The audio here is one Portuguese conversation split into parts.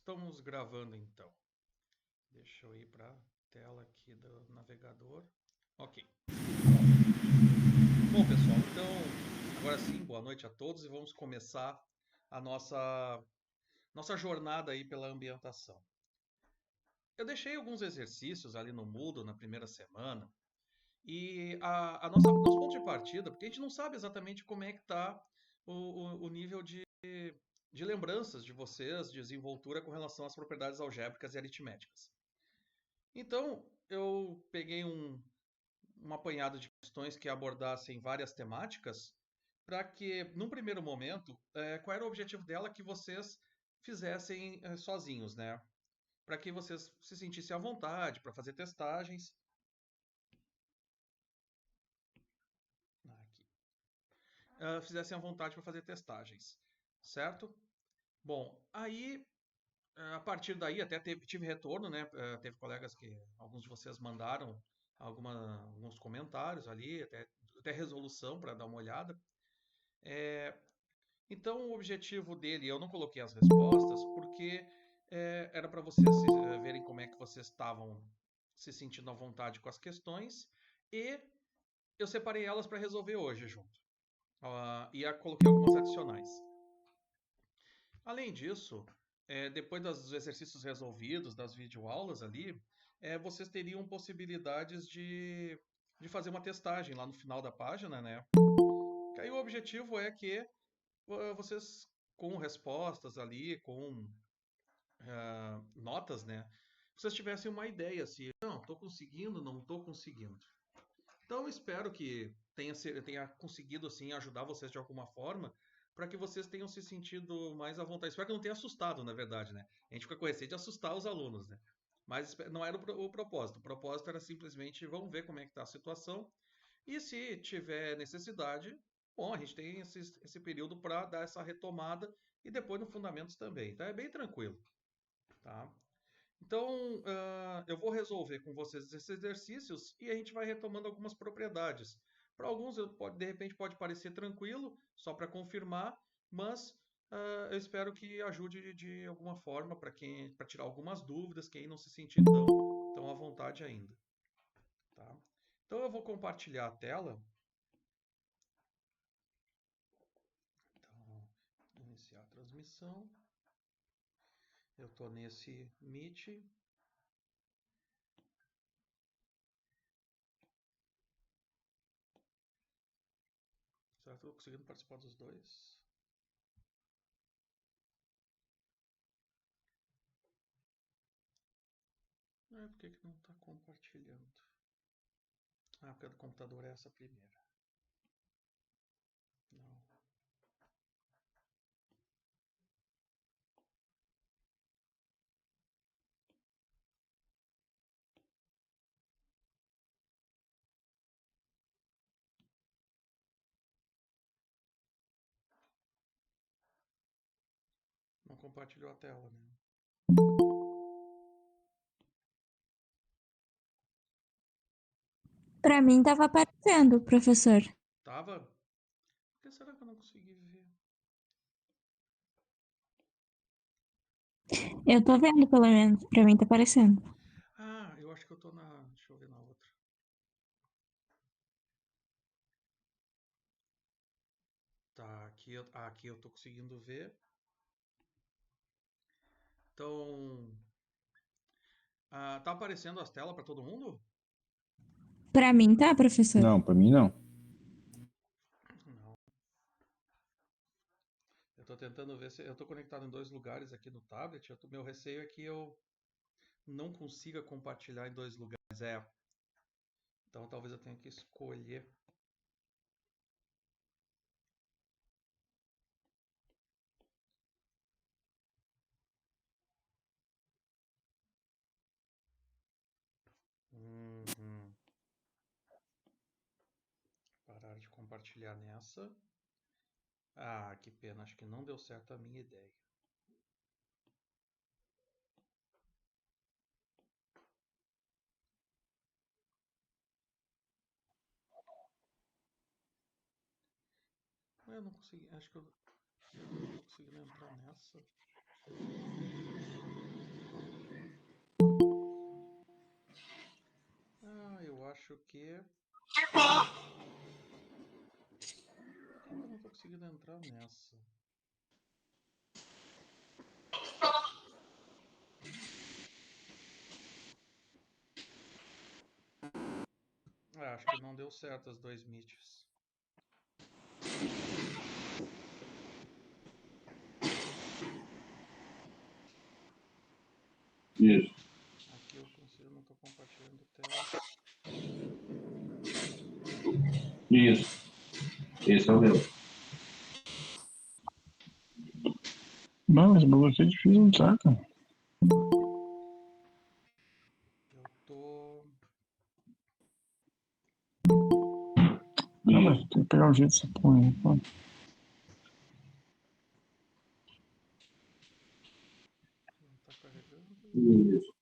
Estamos gravando então. Deixa eu ir para a tela aqui do navegador. Ok. Bom, pessoal, então agora sim, boa noite a todos e vamos começar a nossa jornada aí pela ambientação. Eu deixei alguns exercícios ali no Moodle na primeira semana e nosso ponto de partida, porque a gente não sabe exatamente como é que está o nível de lembranças de vocês, de desenvoltura com relação às propriedades algébricas e aritméticas. Então, eu peguei um apanhado de questões que abordassem várias temáticas, para que, num primeiro momento, qual era o objetivo dela que vocês fizessem sozinhos, né? Para que vocês se sentissem à vontade para fazer testagens. Aqui. Fizessem à vontade para fazer testagens, certo? Bom, aí a partir daí até tive retorno, né? Teve colegas que alguns de vocês mandaram alguns comentários ali, até resolução para dar uma olhada. Então o objetivo dele, eu não coloquei as respostas porque era para vocês verem como é que vocês estavam se sentindo à vontade com as questões e eu separei elas para resolver hoje junto. E coloquei algumas adicionais. Além disso, depois dos exercícios resolvidos, das videoaulas ali, vocês teriam possibilidades de fazer uma testagem lá no final da página, né? Que aí o objetivo é que vocês, com respostas ali, com notas, né? Vocês tivessem uma ideia se, não, estou conseguindo, não estou conseguindo. Então, espero que tenha conseguido assim, ajudar vocês de alguma forma, para que vocês tenham se sentido mais à vontade. Espero que não tenha assustado, na verdade, né? A gente fica com receio de assustar os alunos, né? Mas não era o propósito. O propósito era simplesmente, vamos ver como é que está a situação. E se tiver necessidade, bom, a gente tem esse período para dar essa retomada e depois no Fundamentos também. Tá? É bem tranquilo, tá? Então, eu vou resolver com vocês esses exercícios e a gente vai retomando algumas propriedades. Para alguns, de repente, pode parecer tranquilo, só para confirmar, mas eu espero que ajude de alguma forma para tirar algumas dúvidas, quem não se sentir tão à vontade ainda. Tá? Então, eu vou compartilhar a tela. Então, iniciar a transmissão. Eu estou nesse Meet. Será que eu estou conseguindo participar dos dois? Por que não está compartilhando? Porque a do computador é essa primeira. Não. Não compartilhou a tela, né? Para mim estava aparecendo, professor. Tava? Por que será que eu não consegui ver? Eu tô vendo, pelo menos. Para mim tá aparecendo. Eu acho que eu tô na. Deixa eu ver na outra. Tá, aqui eu tô conseguindo ver. Então. Tá aparecendo as telas para todo mundo? Para mim tá, professor? Não, para mim não. Não. Eu tô tentando ver se. Eu tô conectado em dois lugares aqui no tablet. Meu receio é que eu não consiga compartilhar em dois lugares. Então talvez eu tenha que escolher. Uhum. Parar de compartilhar nessa. Que pena, acho que não deu certo a minha ideia. Eu não consegui, acho que eu não tô conseguindo entrar nessa. acho que... Eu não tô conseguindo entrar nessa. Acho que não deu certo as 2 meets. Isso. Aqui eu consigo, não tô compartilhando tela. Isso. Esse é o meu. Não, mas pra você é difícil, não saca? Eu tô... Não, mas tem que pegar o jeito dessa porra aí, pô. Não tá carregando. Isso.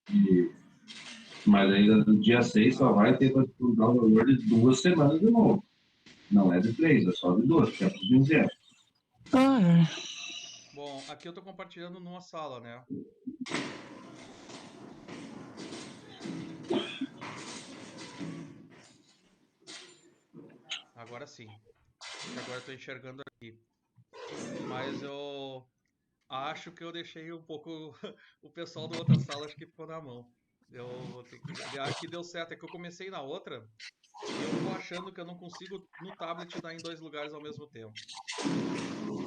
Mas ainda no dia 6 só vai ter para dar o valor de 2 semanas de novo. Não é de 3, é só de 2, que é para os 0. Ah, é. Bom, aqui eu tô compartilhando numa sala, né? Agora sim. Porque agora eu tô enxergando aqui. Mas eu acho que eu deixei um pouco o pessoal da outra sala, acho que ficou na mão. Eu vou ter que ver. Aqui deu certo, é que eu comecei na outra e eu tô achando que eu não consigo no tablet dar em 2 lugares ao mesmo tempo. No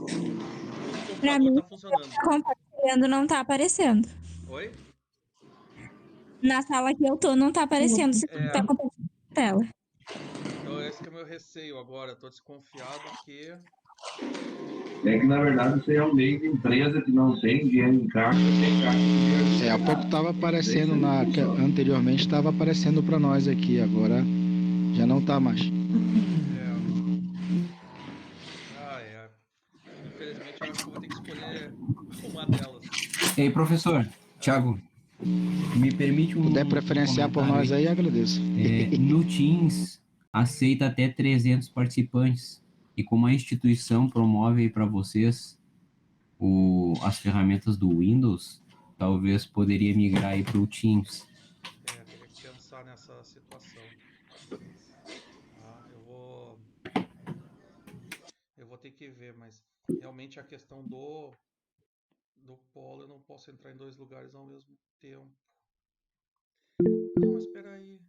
Pra computador mim, tá funcionando. compartilhando não tá aparecendo. Oi? Na sala que eu tô, não tá aparecendo se tu tá compartilhando a tela. Então esse que é o meu receio agora. Tô desconfiado que... É que, na verdade, você é um meio de empresa que não tem dinheiro em caixa, tem caixa de dinheiro. Há pouco estava aparecendo anteriormente estava aparecendo para nós aqui, agora já não está mais. Infelizmente eu acho que eu vou ter que escolher uma delas. Ei, professor, Thiago, me permite Se puder preferenciar por nós aí, agradeço. No Teams aceita até 300 participantes e como a instituição promove para vocês as ferramentas do Windows, talvez poderia migrar aí para o Teams. Teria que pensar nessa situação. Eu vou ter que ver, mas realmente a questão do polo, eu não posso entrar em 2 lugares ao mesmo tempo. Não, mas espera aí.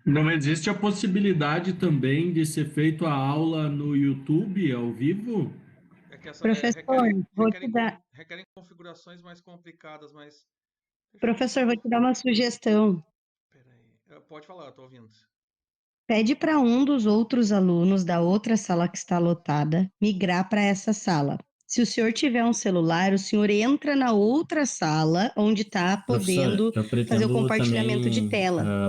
Não existe a possibilidade também de ser feito a aula no YouTube ao vivo? É que Professor, vou te dar... requerem configurações mais complicadas, mas... Professor, vou te dar uma sugestão. Peraí. Pode falar, eu tô ouvindo. Pede para um dos outros alunos da outra sala que está lotada migrar para essa sala. Se o senhor tiver um celular, o senhor entra na outra sala onde está podendo fazer o compartilhamento também, de tela.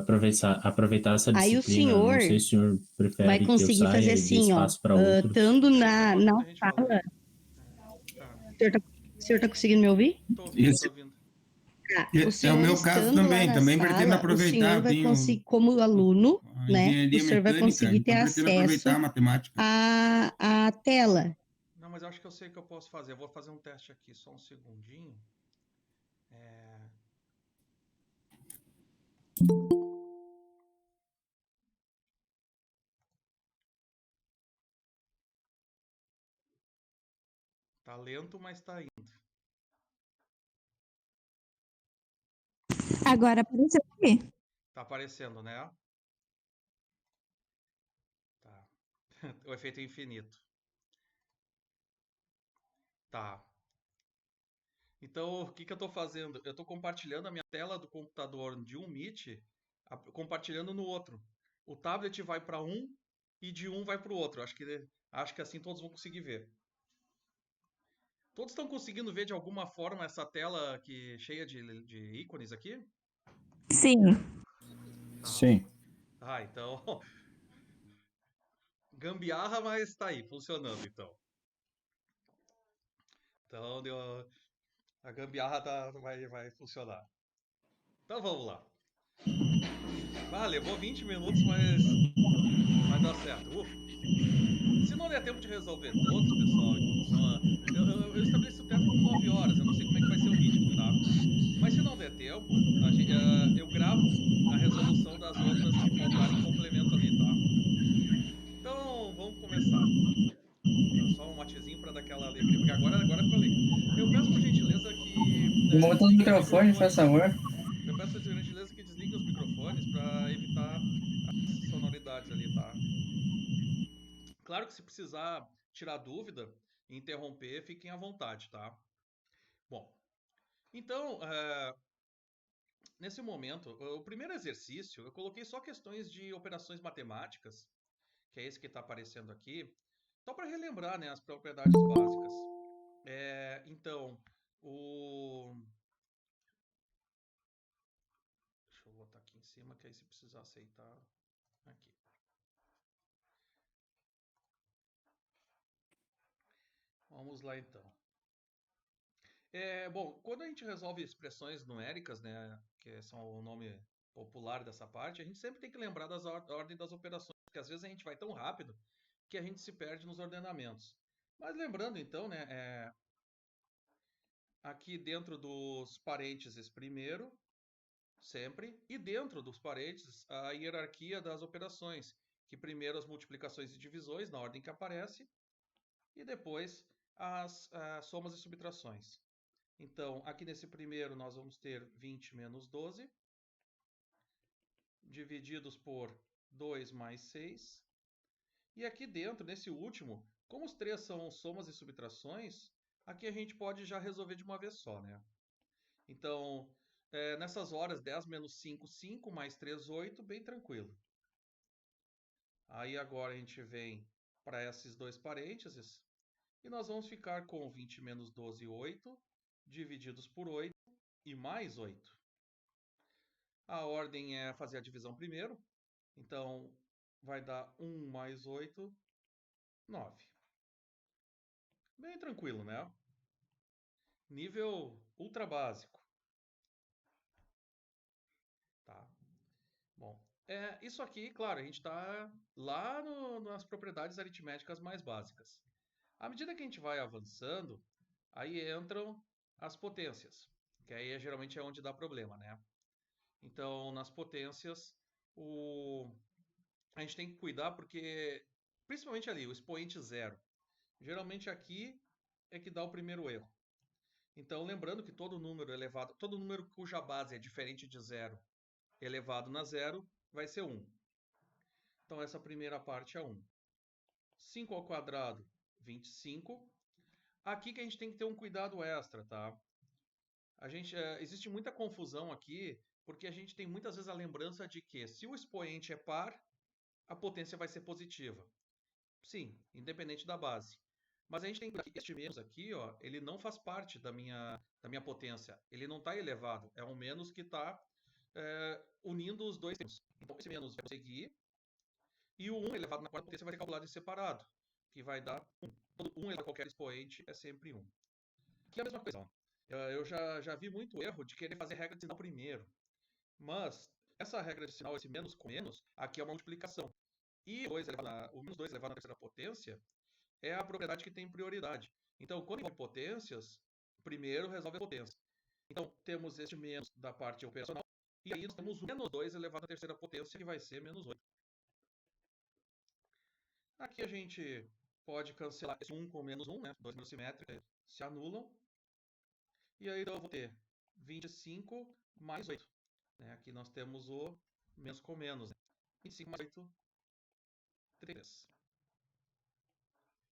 Aproveitar essa disciplina. Aí o senhor, não sei se o senhor prefere vai conseguir fazer assim, ó, estando na sala. O senhor tá conseguindo me ouvir? Tô ouvindo. É o meu caso também pretendo aproveitar. O senhor vai conseguir, como aluno, né? O senhor vai conseguir ter acesso à tela. Não, mas eu acho que eu sei o que eu posso fazer. Eu vou fazer um teste aqui, só um segundinho. Tá lento, mas tá indo. Agora apareceu aqui. Tá aparecendo, né? Tá. O efeito é infinito. Tá. Então, o que eu tô fazendo? Eu tô compartilhando a minha tela do computador de um Meet, compartilhando no outro. O tablet vai para um e de um vai para o outro. Acho que assim todos vão conseguir ver. Todos estão conseguindo ver de alguma forma essa tela aqui cheia de ícones aqui? Sim. Sim. Então... Gambiarra, mas tá aí, funcionando então. Então, a gambiarra vai funcionar. Então vamos lá. Levou 20 minutos, mas vai dar certo. Se não der tempo de resolver todos, pessoal, eu estabeleci o teto como 9 horas. Eu não sei como é que vai ser o ritmo, tá? Mas se não der tempo, eu gravo a resolução falei, porque agora eu falei. Eu peço por gentileza que... Monta os microfones, faz favor. Eu peço por gentileza que desliguem os microfones para evitar as sonoridades ali, tá? Claro que se precisar tirar dúvida, interromper, fiquem à vontade, tá? Bom, então, nesse momento, o primeiro exercício, eu coloquei só questões de operações matemáticas, que é esse que está aparecendo aqui, só para relembrar, né, as propriedades básicas. Então, deixa eu botar aqui em cima, que aí se precisar aceitar, aqui. Vamos lá, então. Bom, quando a gente resolve expressões numéricas, né, que são o nome popular dessa parte, a gente sempre tem que lembrar da ordem das operações, porque às vezes a gente vai tão rápido que a gente se perde nos ordenamentos. Mas lembrando, então, né, aqui dentro dos parênteses primeiro, sempre, e dentro dos parênteses a hierarquia das operações, que primeiro as multiplicações e divisões, na ordem que aparece, e depois as somas e subtrações. Então, aqui nesse primeiro nós vamos ter 20 menos 12, divididos por 2 mais 6. E aqui dentro, nesse último, como os três são somas e subtrações, aqui a gente pode já resolver de uma vez só, né? Então, nessas horas, 10 menos 5, 5, mais 3, 8, bem tranquilo. Aí agora a gente vem para esses dois parênteses, e nós vamos ficar com 20 menos 12, 8, divididos por 8 e mais 8. A ordem é fazer a divisão primeiro. Então, vai dar 1 mais 8, 9. Bem tranquilo, né? Nível ultra básico. Tá? Bom, isso aqui, claro, a gente está lá nas propriedades aritméticas mais básicas. À medida que a gente vai avançando, aí entram as potências, que aí geralmente é onde dá problema, né? Então, nas potências, a gente tem que cuidar porque, principalmente ali, o expoente zero. Geralmente aqui é que dá o primeiro erro. Então, lembrando que todo número elevado, todo número cuja base é diferente de zero elevado na zero vai ser 1. Então, essa primeira parte é 1. 5 ao quadrado, 25. Aqui que a gente tem que ter um cuidado extra, tá? Existe muita confusão aqui, porque a gente tem muitas vezes a lembrança de que se o expoente é par, a potência vai ser positiva. Sim, independente da base. Mas a gente tem que este menos aqui, ó, ele não faz parte da minha potência. Ele não está elevado. É um menos que está unindo os dois termos. Então, esse menos vai seguir. E o 1 elevado na quarta potência vai ser calculado em separado, que vai dar 1. Todo 1 elevado a qualquer expoente é sempre 1. Aqui é a mesma coisa. Ó. Eu já vi muito erro de querer fazer regra de sinal primeiro. Mas essa regra de sinal, esse menos com menos, aqui é uma multiplicação. E o menos 2 elevado na terceira potência é a propriedade que tem prioridade. Então, quando envolve potências, primeiro resolve a potência. Então, temos este menos da parte operacional, e aí nós temos o menos 2 elevado à terceira potência, que vai ser menos 8. Aqui a gente pode cancelar esse 1 com menos 1, né? Dois números simétricos se anulam. E aí então eu vou ter 25 mais 8. Né? Aqui nós temos o menos com menos. Né? 25 mais 8, 3.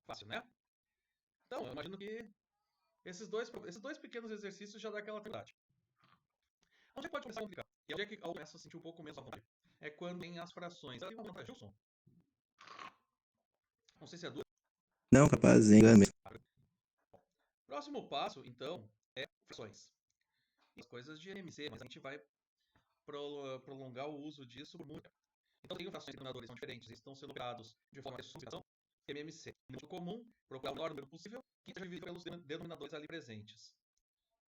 Fácil, né? Então, eu imagino que esses dois pequenos exercícios já dão aquela tranquilidade. Onde é que pode começar a complicar? E onde é que eu começo a sentir um pouco menos à vontade? É quando tem as frações. Ela tem uma vantagem, Gilson? Não sei se é dúvida. Não, capaz, engano. Próximo passo, então, é frações. As coisas de MC, mas a gente vai prolongar o uso disso por muito tempo. Então, tem frações e denominadores são diferentes, eles estão sendo operados de forma de subtração, MMC. Muito comum, procurar o menor número possível, que seja dividido pelos denominadores ali presentes.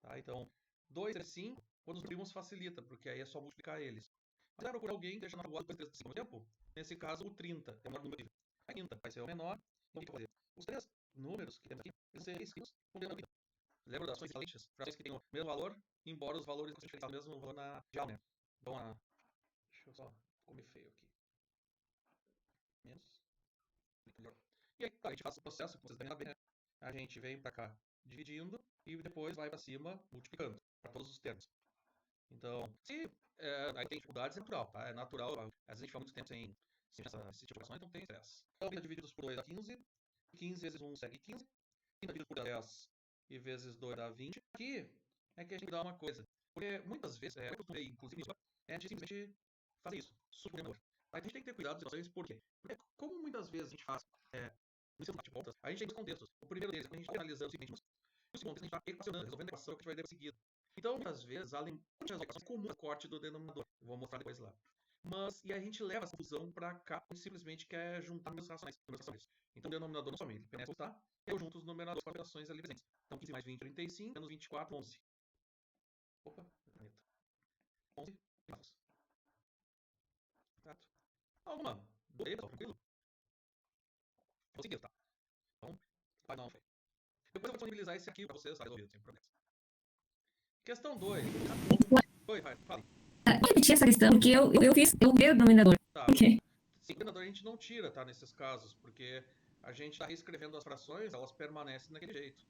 Tá? Então, 2 é 5, quando os primos facilita, porque aí é só multiplicar eles. Mas vai procurar alguém que deixa na rua 2 vezes 5 ao tempo, nesse caso o 30 é o menor número possível. A quinta vai ser o menor, então o que fazer? Os três números que temos aqui, eles vão ser escritos com denominador. Lembra das frações equivalentes? Frações que têm o mesmo valor, embora os valores não sejam diferentes, o mesmo valor na geral, né? Então, deixa eu só comer feio aqui. Menos. E aí, tá, a gente faz o processo, que vocês devem saber, né? a gente vem para cá dividindo e depois vai para cima multiplicando para todos os termos. Então, se aí tem dificuldades, é natural, tá? É natural, às vezes a gente fica muito tempo sem esse tipo de operação, então tem estresse. Então, 30 divididos por 2 dá 15, 15 vezes 1 segue 15, 30 divididos por 10 e vezes 2 dá 20. Aqui é que a gente dá uma coisa, porque muitas vezes, eu costumei, inclusive, a gente simplesmente fazer isso, superior. A gente tem que ter cuidado com isso, por quê? Porque como muitas vezes a gente faz no ensino de contas, a gente tem dois contextos. O primeiro deles é quando a gente está analisando o seguinte, o segundo, a gente está equacionando, resolvendo a equação que a gente vai ter seguido. Então, muitas vezes, além de equações comuns, corte do denominador. Eu vou mostrar depois lá. Mas, e a gente leva essa fusão para cá, a gente simplesmente quer juntar números racionais. Então, o denominador não some, ele permanece tá? Eu junto os numeradores com as operações ali presentes. Então, 15 mais 20, 35, menos 24, 11. Opa, caneta. 11, graus. Certo? Alguma dúvida, tranquilo? Conseguiu, tá? Então, vai não, foi. Depois eu vou disponibilizar esse arquivo para vocês, tá resolvido, sem problemas. Questão 2. Oi, vai, fala. Pode repetir essa questão, porque eu vi o denominador. Tá. Okay. Sim, o denominador a gente não tira, tá? Nesses casos, porque a gente está reescrevendo as frações, elas permanecem daquele jeito.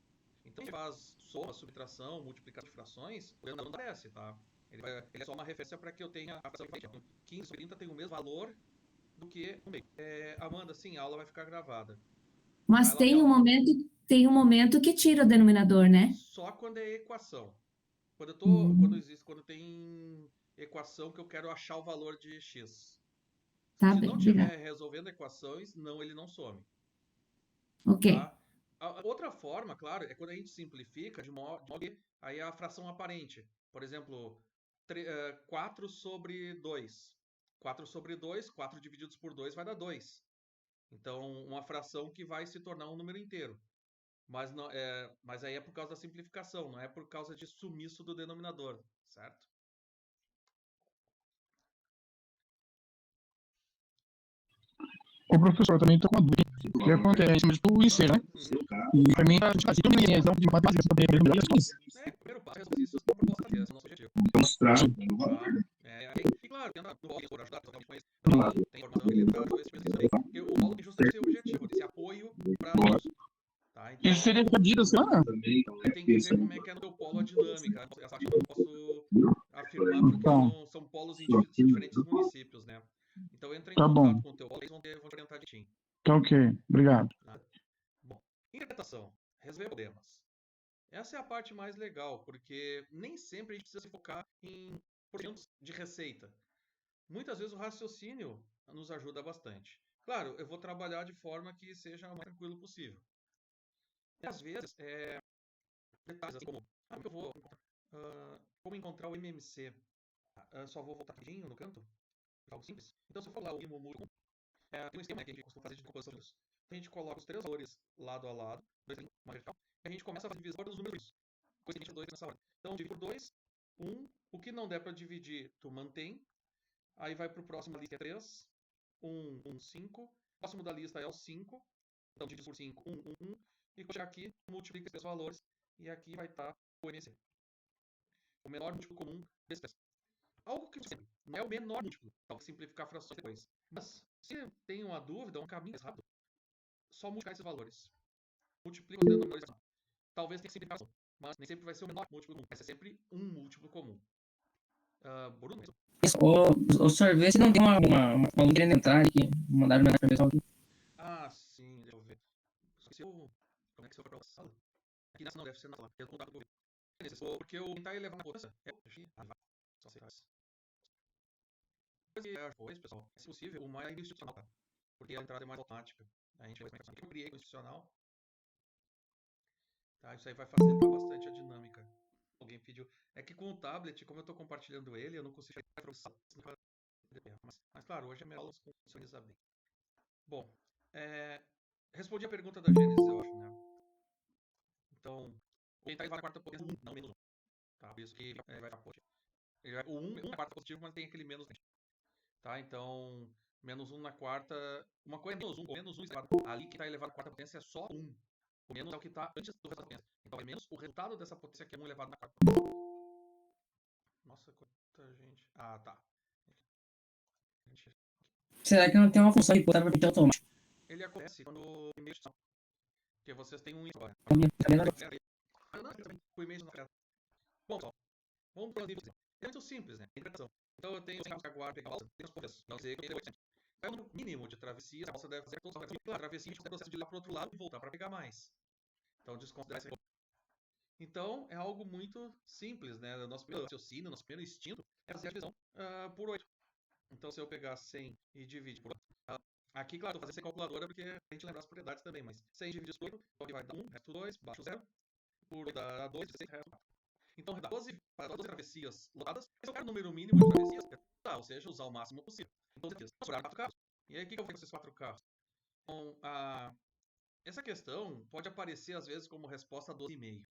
Então, se faz soma, subtração, multiplicação de frações, o denominador não aparece, tá? Ele é só uma referência para que eu tenha a fração diferente. Então, 15 sobre 30 tem o mesmo valor do que o meio. Amanda, sim, a aula vai ficar gravada. Mas tem um momento que tira o denominador, né? Só quando é equação. Quando tem equação que eu quero achar o valor de x. Tá Se bem, não estiver resolvendo equações, não, ele não some. Ok. Tá? Outra forma, claro, é quando a gente simplifica de modo que aí a fração aparente. Por exemplo, 4 sobre 2. 4 sobre 2, 4 divididos por 2 vai dar 2. Então, uma fração que vai se tornar um número inteiro. Mas aí é por causa da simplificação, não é por causa de sumiço do denominador, certo? Ô, professor, eu também tô com uma dúvida. O que acontece? Mas tu IC, né? E pra mim, assim, eu me lembro de matemática também, eu lembro das coisas. Primeiro passo é resolver isso com a proposta dessa, nosso objetivo. Mostrar. E claro, tenta no Paulo por ajudar, totalmente conhecer. Tem informação que ele tá esse exercício aí. Porque o Paulo tem justamente esse objetivo, esse apoio para nós. Tá? Então, isso seria dia da semana? Tem que ver como é que é no teu polo a dinâmica. Essa parte eu não posso afirmar porque são polos em diferentes municípios, né? Então entra em contato com o teu polo, eles vão te orientar de ti. Tá ok, obrigado. Bom, interpretação, resolver problemas. Essa é a parte mais legal, porque nem sempre a gente precisa se focar em projetos de receita. Muitas vezes o raciocínio nos ajuda bastante. Claro, eu vou trabalhar de forma que seja o mais tranquilo possível. E às vezes, detalhes assim como, eu vou como encontrar o MMC. Só vou voltar rapidinho no canto, algo simples. Então, se eu for lá o mínimo múltiplo, tem um esquema que a gente costuma fazer de decomposição disso. A gente coloca os três valores lado a lado, uma vertical, e a gente começa a fazer divisão dos números, coincidente 2 nessa ordem. Então, divide por 2, 1, o que não der para dividir, tu mantém, aí vai para o próximo da lista, é 3, 1, 1, 5, o próximo da lista é o 5, então divide por 5, 1, 1, 1, e quando chegar aqui, multiplica esses valores, e aqui vai estar o MC. O menor múltiplo comum desses três. Algo que sempre não é o menor múltiplo, para simplificar frações depois. Mas, se tem uma dúvida, um caminho mais rápido, só multiplicar esses valores. Multiplica os denominadores. Talvez tenha simplificação, mas nem sempre vai ser o menor múltiplo comum. Vai ser sempre um múltiplo comum. Bruno? O senhor vê se não tem uma aluna querendo entrar aqui. Mandaram mensagem para o pessoal aqui. Sim, deixa eu ver. Esqueci como é que você foi para a sala? Aqui nessa não deve ser na sala. Eu contato com o porque eu tentar elevar na potência. Só se faz. Depois, pessoal, se possível, o mais institucional, tá? Porque a entrada é mais automática. A gente vai explicar o que eu criei com o institucional. Tá? Isso aí vai facilitar bastante a dinâmica. Alguém pediu. É que com o tablet, como eu estou compartilhando ele, eu não consigo chegar para o mas claro, hoje é minha aula funcioniza bem. Bom, respondi a pergunta da Gênesis, eu acho, né? Então, o tentar levar a quarta potência 1, não menos 1. Tá? Por isso que vai ficar positivo. O 1 é a quarta positivo, mas tem aquele menos 1. Tá? Então, menos 1 na quarta. Uma coisa é menos 1, ou menos 1 elevado. Ali que está elevado à quarta potência é só 1. O menos é o que está antes do resultado da potência. Então, é menos o resultado dessa potência que é 1 elevado na quarta potência. Nossa, quanta gente. Tá. Será que não tem uma função de botar para pintar automático? Ele acontece quando Porque vocês têm um agora. Fui mesmo na fera. Bom, pessoal, vamos para o livro. É muito simples, né? Interpretação. Então eu tenho os que aguardam pegar a balsa, tem os professores. Não sei o que é 800. É o mínimo de travessias, a balsa deve fazer todos os travessias, a gente tem o processo de ir lá para o outro lado e voltar para pegar mais. Então desconsiderar esse. Então é algo muito simples, né? O nosso primeiro raciocínio, nosso primeiro instinto é fazer a divisão por 8. Então se eu pegar 100 e dividir por 8. Aqui, claro, eu vou fazer sem calculadora porque a gente lembra as propriedades também, mas 100 divididos por 8, então vai dar 1, resto 2, baixo 0, por dar 2, 16, resto 4. Então, para 12 travessias lotadas, eu quero o número mínimo de travessias, ou seja, usar o máximo possível. Então, vamos sobrar 4 carros. E aí, o que eu vou fazer com esses 4 carros? Bom, essa questão pode aparecer, às vezes, como resposta a 12,5.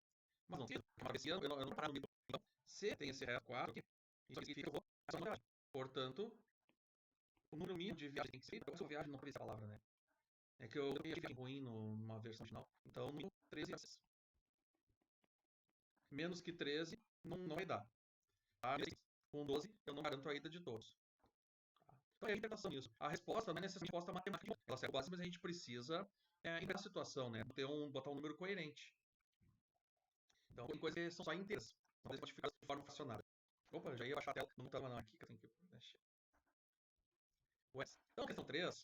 Mas não, uma travessia, eu não parar no meio. Então, se tem esse resto 4 aqui, isso significa que eu vou fazer uma viagem. Portanto, o número mínimo de viagem tem que ser, eu sou viagem, não conheço a palavra, né? É que eu tenho viagem ruim numa versão final. Então, no 13 e 6. Menos que 13 não vai dar. Tá? Com 12 eu não garanto a ida de todos. Tá? Então é a interpretação disso. A resposta não é necessariamente resposta matemática. Ela serve quase, mas a gente precisa inverter a situação, né? Botar um número coerente. Então tem coisas que são só inteiras. Então eles podem ficar de forma fracionada. Opa, já ia baixar a tela. Não estava não aqui que eu tenho que mexer. Então, questão 3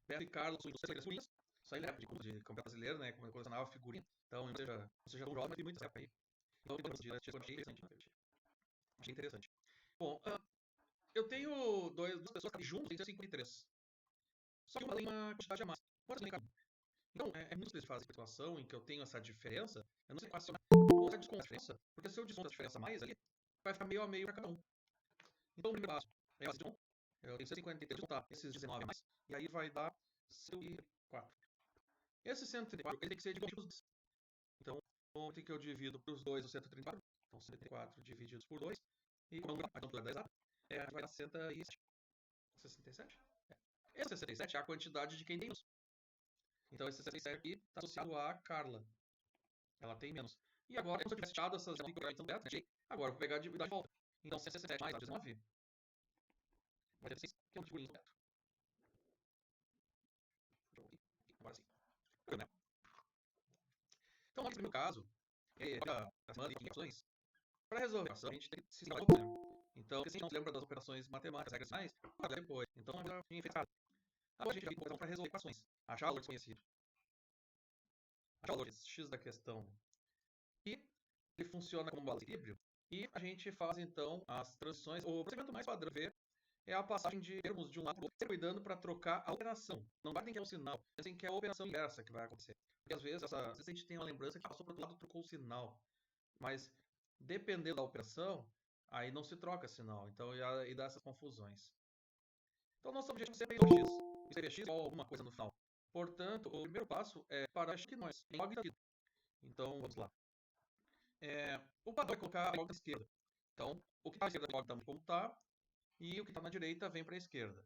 Beto e Carlos são indústrias figurinhas. Isso aí leva de campeonato brasileiro, né? Como colecionava figurinha. Então, não seja tão jovem, mas tem muita época aí. Então, eu achei interessante. Bom, eu tenho duas pessoas que juntas em 53. Só que uma tem uma quantidade a mais. Então, é muito simples fazer a situação em que eu tenho essa diferença. Eu não sei equacionar ou se desconta a diferença. Porque se eu desconto a diferença mais ali, vai ficar meio a meio para cada um. Então, o primeiro passo é a base de 1. Eu tenho 153, descontar esses 19 a mais. E aí vai dar 104. Esse 134 ele tem que ser dividido por 2. Então, ontem que eu divido para os 2 o 134. Então, 134 divididos por 2. E como a altura da exata, vai dar 67. 67? Esse 67 é a quantidade de quem tem menos. Então, esse 67 aqui está associado a Carla. Ela tem menos. E agora, se eu tivesse tirado essas agora eu vou pegar a dividida de volta. Então, 67 mais 19 vai ter 6, que é um figurinho completo. Agora sim. Então, nesse primeiro caso, as opções, para resolver a operação, a gente tem que se lembrar do problema. Então, se a gente não se lembra das operações matemáticas, regras finais, depois. Então, a gente enfeitada. Agora a gente vai para resolver equações. Achar o valor desconhecido. Achar o valor x da questão. E ele funciona como um balanço de equilíbrio. E a gente faz, então, as transições. O procedimento mais padrão é a passagem de termos de um lado para o outro, cuidando para trocar a operação. Não guardem que é um sinal, pensem que é a operação inversa que vai acontecer. Porque às vezes a gente tem uma lembrança que passou para o outro lado e trocou o sinal. Mas, dependendo da operação, aí não se troca sinal. Então, aí dá essas confusões. Então, nosso objetivo sempre é x. Escrever x igual a alguma coisa no final. Portanto, o primeiro passo é parar que nós em log da vida. Então, vamos lá. O padrão é colocar a log da esquerda. Então, o que está à esquerda log está como está. E o que está na direita vem para a esquerda.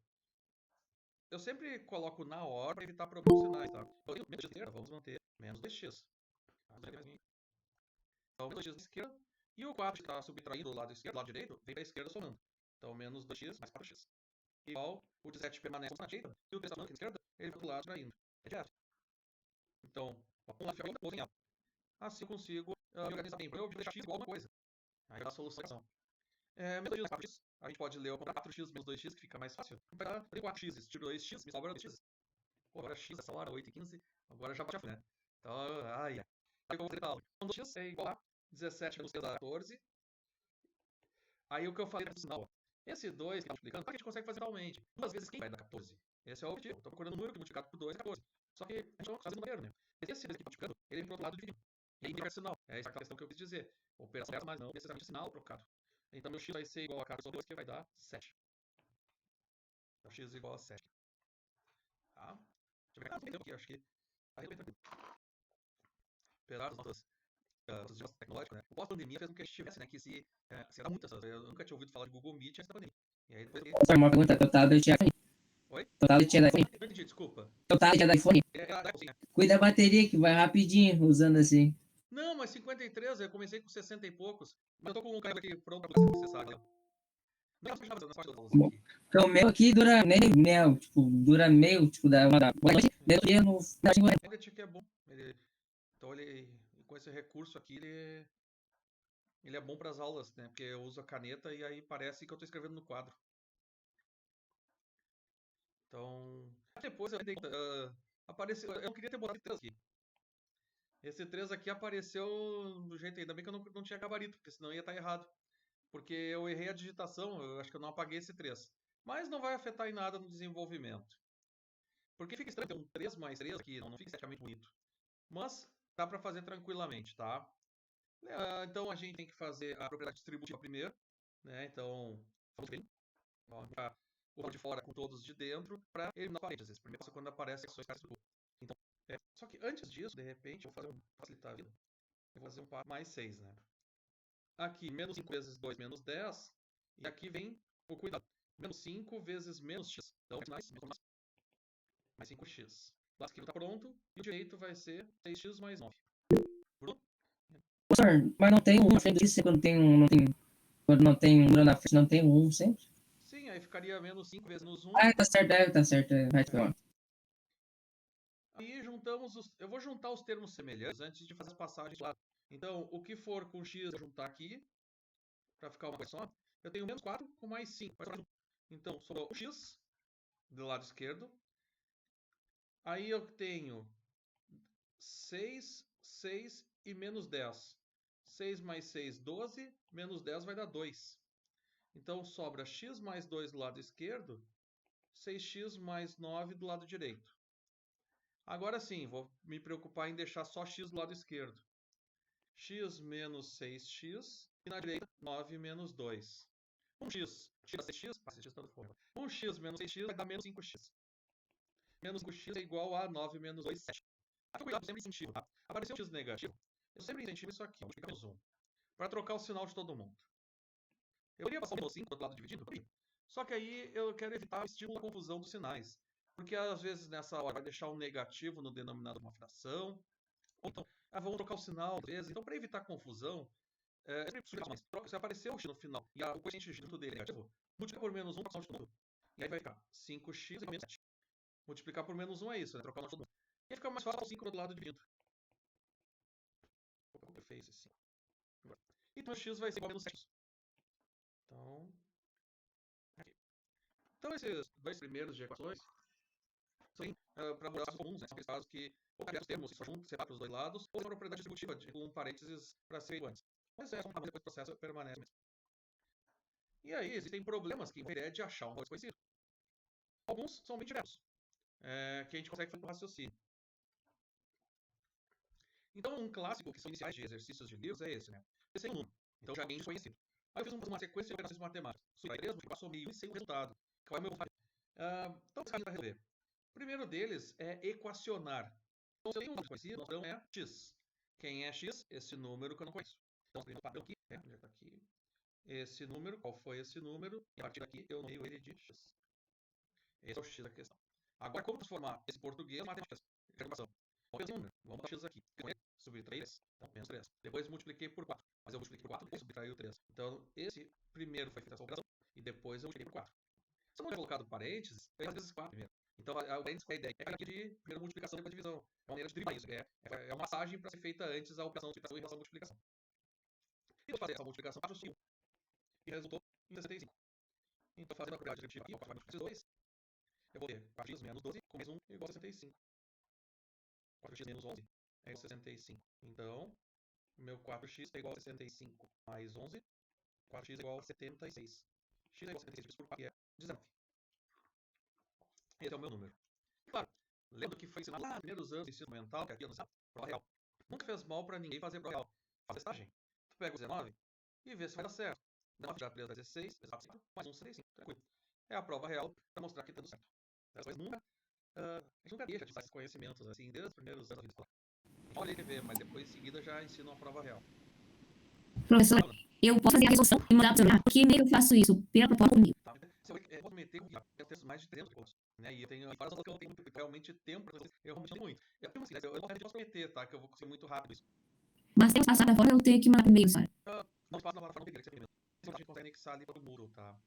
Eu sempre coloco na ordem para evitar problemas sinais, tá? Então, menos x da esquerda, vamos manter menos 2x. Então, menos 2x da esquerda. E o 4 que está subtraindo do lado esquerdo, do lado direito, vem para a esquerda somando. Então, menos 2x mais 4x. Igual, o 17 permanece na direita, e o 3 está na esquerda, ele vai para o lado traindo. É direto. Então, um lado fica outro em A. Assim eu consigo organizar bem. Eu vou deixar x igual a uma coisa. Aí dá a solução. Menos 2x mais 4x. A gente pode ler o 4x menos 2x, que fica mais fácil. Vai dar 4x, tiro 2x, me sobra 2x. Pô, agora x, essa hora, 8h15, agora já bate, né? Então, Aí eu vou fazer tal. Então, 2x é igual a 17 menos 3 dá 14. Aí o que eu falei no sinal, esse 2 que está multiplicando, a gente consegue fazer totalmente. 2 vezes quem vai dar 14? Esse é o objetivo. Estou procurando um número que multiplicado por 2 é 14. Só que a gente não faz um número, né? Esse 2 aqui multiplicando, ele vem para o outro lado dividindo. E aí inverse o sinal. Essa é a questão que eu quis dizer. Operação essa, mas não necessariamente sinal trocado. Então, meu x vai ser igual a 14 sobre 2, que vai dar 7. Então, x igual a 7. Tá? Deixa eu ver aqui, acho que tá bem tranquilo. Apesar das nossas dias tecnológicos, né? O pós-pandemia fez com que a gente tivesse, né? Que se era muitas. Eu nunca tinha ouvido falar de Google Meet antes da pandemia. E aí depois... Só uma pergunta, teu tablet é iPhone? Oi? Teu tablet é da iPhone? Eu entendi, desculpa. Teu tablet é da iPhone? Cuida da bateria que vai rapidinho usando assim. Não, mas 53, eu comecei com 60 e poucos. Mas eu tô com um carregador aqui pronto pra você acessar. Não, nas partes das bom, então o meu aqui dura meio, tipo, dura meio, tipo, da noite, meio dia no... O Tablet que é bom. Então com esse recurso aqui, ele é bom para as aulas, né? Porque eu uso a caneta e aí parece que eu estou escrevendo no quadro. Então, depois apareceu, eu não queria ter botado 3 aqui. Esse 3 aqui apareceu do jeito, ainda bem que eu não tinha gabarito, porque senão ia estar errado. Porque eu errei a digitação, eu acho que eu não apaguei esse 3. Mas não vai afetar em nada no desenvolvimento. Porque fica estranho ter um 3 mais 3 aqui, não fica esteticamente bonito. Mas dá para fazer tranquilamente, tá? Então a gente tem que fazer a propriedade distributiva primeiro, né? Então, vamos bem. O lado de fora com todos de dentro para eliminar parênteses. Primeiro é quando aparece ações caras do Então, só que antes disso, de repente, eu vou fazer facilitar a vida. Eu vou fazer um par mais 6, né? Aqui, menos 5 vezes 2 menos 10. E aqui vem o cuidado. Menos 5 vezes menos x. Então, mais 5x. O lado esquerdo está pronto. E o direito vai ser 6x mais 9. Bruno? Professor, mas não tem um na frente disso quando tem um. Quando não tem um número na frente, não tem um sempre? Sim, aí ficaria menos 5 vezes menos 1. Ah, tá certo, tá certo. Aí juntamos eu vou juntar os termos semelhantes antes de fazer as passagens lá. Então, o que for com x, eu vou juntar aqui, para ficar uma coisa só. Eu tenho menos 4 com mais 5. Então, sobrou o x do lado esquerdo. Aí eu tenho 6, 6 e menos 10. 6 mais 6, 12. Menos 10 vai dar 2. Então, sobra x mais 2 do lado esquerdo, 6x mais 9 do lado direito. Agora sim, vou me preocupar em deixar só x do lado esquerdo. X menos 6x e na direita 9 menos 2. 1x tira 6x, 6x tanto for. 1x menos 6x vai dar menos 5x. Menos 5x é igual a 9 menos 2, 7. Aqui cuidado, sempre incentivo, tá? Apareceu um x negativo, eu sempre incentivo isso aqui, multiplicar menos 1. Para trocar o sinal de todo mundo. Eu poderia passar o menos 5 do outro lado dividido? Só que aí eu quero evitar o estímulo da confusão dos sinais. Porque às vezes nessa hora vai deixar um negativo no denominador de uma fração. Ou então, vamos trocar o sinal às vezes. Então, para evitar confusão, se aparecer o x no final e o coeficiente junto dele é negativo, multiplicar por menos 1 para de todo mundo. E aí vai ficar 5x igual a menos 7. Multiplicar por menos 1 é isso, né? Trocar o de todo mundo. E aí fica mais fácil o 5 do outro lado dividindo. Como fez assim? Então, x vai ser igual a menos 7. Então, aqui. Então, esses dois primeiros de equações são para propriedades comuns, né? São aqueles casos que ou os termos só juntos, separa os dois lados, ou uma propriedade distributiva com parênteses para ser iguais. Mas é só uma depois do processo permanece mesmo. E aí existem problemas que envolvem a ideia de achar um valor desconhecido. Alguns são bem diversos, que a gente consegue fazer um raciocínio. Então, um clássico que são iniciais de exercícios de livros é esse, né? Esse é um número, então já é bem desconhecido. Aí eu fiz uma sequência de operações matemáticas. Subtrair 3, multiplicar sobre 1 e sem o resultado. Qual é o meu então, esse caminho para resolver. O primeiro deles é equacionar. Então, se eu tenho um número desconhecido, então é x. Quem é x? Esse número que eu não conheço. Então, o padrão aqui, onde está aqui? Esse número, qual foi esse número? E a partir daqui eu nomeio ele de x. Esse é o x da questão. Agora, como transformar esse português em matemática? Vamos pensar em número. Vamos botar x aqui. Subtrair 3. Então, penso 3. Depois multipliquei por 4. Mas eu multipliquei por 4 e subtraí o 3. Então, esse primeiro foi feita essa operação. E depois eu multipliquei por 4. Se eu não tiver colocado parênteses, eu ia às vezes 4 primeiro. Então, o parênteses é a ideia. É aqui de primeira multiplicação e depois divisão. É uma maneira de driblar isso. É uma massagem para ser feita antes a operação de subtração e relação de multiplicação. E eu fazer essa multiplicação 4 sobre 1. E resultou em 65. Então, fazendo a propriedade distributiva aqui, 4 multiplicar 2, eu vou ter 4x menos 12 com mais 1 igual a 65. 4x menos 11 é igual a 65. Então, meu 4x é igual a 65 mais 11. 4x é igual a 76. X é igual a 76 por 4, que é 19. Esse é o meu número. Claro, lembra que foi ensinado lá nos primeiros anos de ensino mental, que aqui eu não sei, prova real. Nunca fez mal para ninguém fazer prova real. Faz testagem. Tu pega o 19 e vê se vai dar certo. 19 já 3 dá 16, mais 1, 65, tranquilo. É a prova real para mostrar que tá dando certo. A gente nunca deixa de fazer esses conhecimentos assim, desde os primeiros anos da vida escolar. Olha e vê, mas depois em seguida já ensina uma prova real. Professor, eu posso fazer a resolução e mandar para o celular? Por que meio eu faço isso? Pela proposta comigo. Tá, eu vou meter textos mais de 300 pontos, né? E eu tenho várias aulas que eu não tenho realmente tempo para eu realmente não muito. Eu não posso prometer, tá? Que eu vou conseguir muito rápido isso. Mas tem espaço da forma eu tenho que mandar por e-mail, sabe? Não, espaço na plataforma não teria que ser por e-mail. A gente consegue anexar ali para o muro, tá?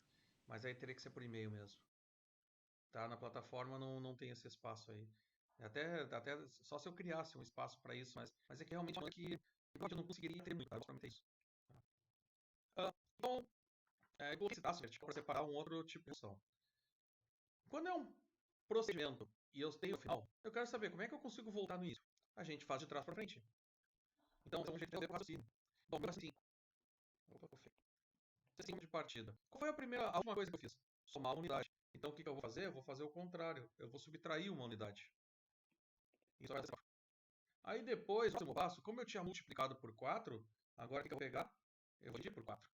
Mas aí teria que ser por e-mail mesmo. Tá? Na plataforma não tem esse espaço aí. Até só se eu criasse um espaço para isso, mas é que realmente eu não conseguiria ter muito, tá? Basicamente é isso. Então, eu vou citar vertical para separar um outro tipo de função. Quando é um procedimento e eu tenho o final, eu quero saber como é que eu consigo voltar no início. A gente faz de trás para frente. Então, a gente tem o raciocínio. Bom, assim. Sistema de partida. Qual foi a última coisa que eu fiz? Somar uma unidade. Então, o que eu vou fazer? Eu vou fazer o contrário. Eu vou subtrair uma unidade. Isso vai ser. Aí depois, no próximo passo, como eu tinha multiplicado por 4, agora o que eu vou pegar? Eu vou dividir por 4.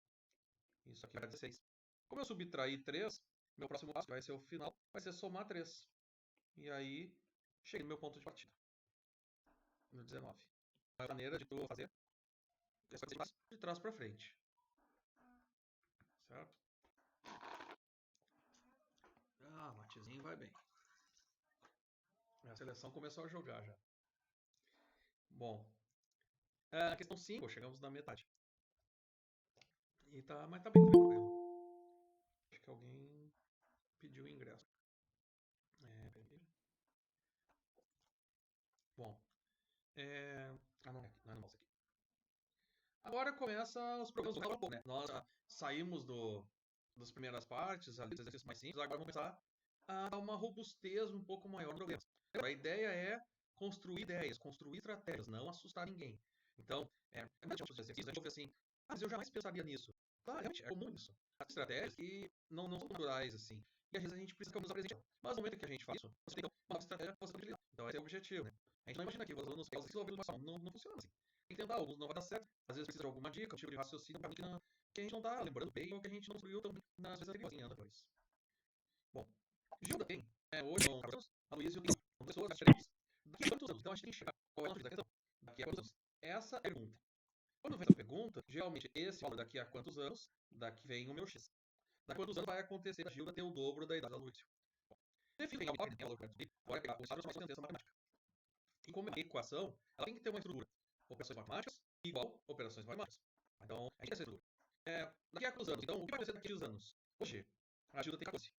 Isso aqui vai dar 16. Como eu subtraí 3, meu próximo passo, que vai ser o final, vai ser somar 3. E aí, cheguei no meu ponto de partida. No 19. A maneira de tu fazer de trás para frente. Certo? Ah, Matezinho vai bem. A seleção começou a jogar já. Bom, a questão 5, chegamos na metade. Mas tá bem tranquilo. Acho que alguém pediu ingresso. Bom, não é no mouse aqui. Agora começa os programas do pouco, né? Nós saímos das primeiras partes, ali, dos exercícios mais simples, agora vamos começar a dar uma robustez um pouco maior no programa. A ideia é construir ideias, construir estratégias, não assustar ninguém. Então, muitos exercícios, a gente ouve assim, mas eu jamais pensaria nisso. Claro, realmente, é comum isso. As estratégias que não são naturais, assim. E às vezes a gente precisa que nos apresente. Mas no momento que a gente faz isso, você tem uma estratégia que você pode utilizar. Então, esse é o objetivo, né? A gente não imagina que os alunos desenvolvem uma não funciona assim. Tem que tentar, alguns não vai dar certo. Às vezes precisa de alguma dica, um tipo de raciocínio que a gente não está lembrando bem ou que a gente não construiu tão bem nas vezes anteriores, depois. Bom, Gilda tem, hoje, a Luísa tem pessoas diferentes. Daqui a quantos anos? Então a gente tem que chegar. Qual é o da questão? Daqui a quantos anos? Essa é a pergunta. Quando vem essa pergunta, geralmente esse valor daqui a quantos anos, daqui vem o meu X. Daqui a quantos anos vai acontecer a Gilda ter o dobro da idade da Luísa? Define a ordem, valor para descobrir, agora pegar os dados mais essa matemática. E como é uma equação, ela tem que ter uma estrutura. Operações matemáticas igual operações matemáticas. Então, a gente tem essa estrutura. Daqui a quantos anos? Então, o que vai acontecer daqui a 2 anos? Hoje, a Gilda tem 14.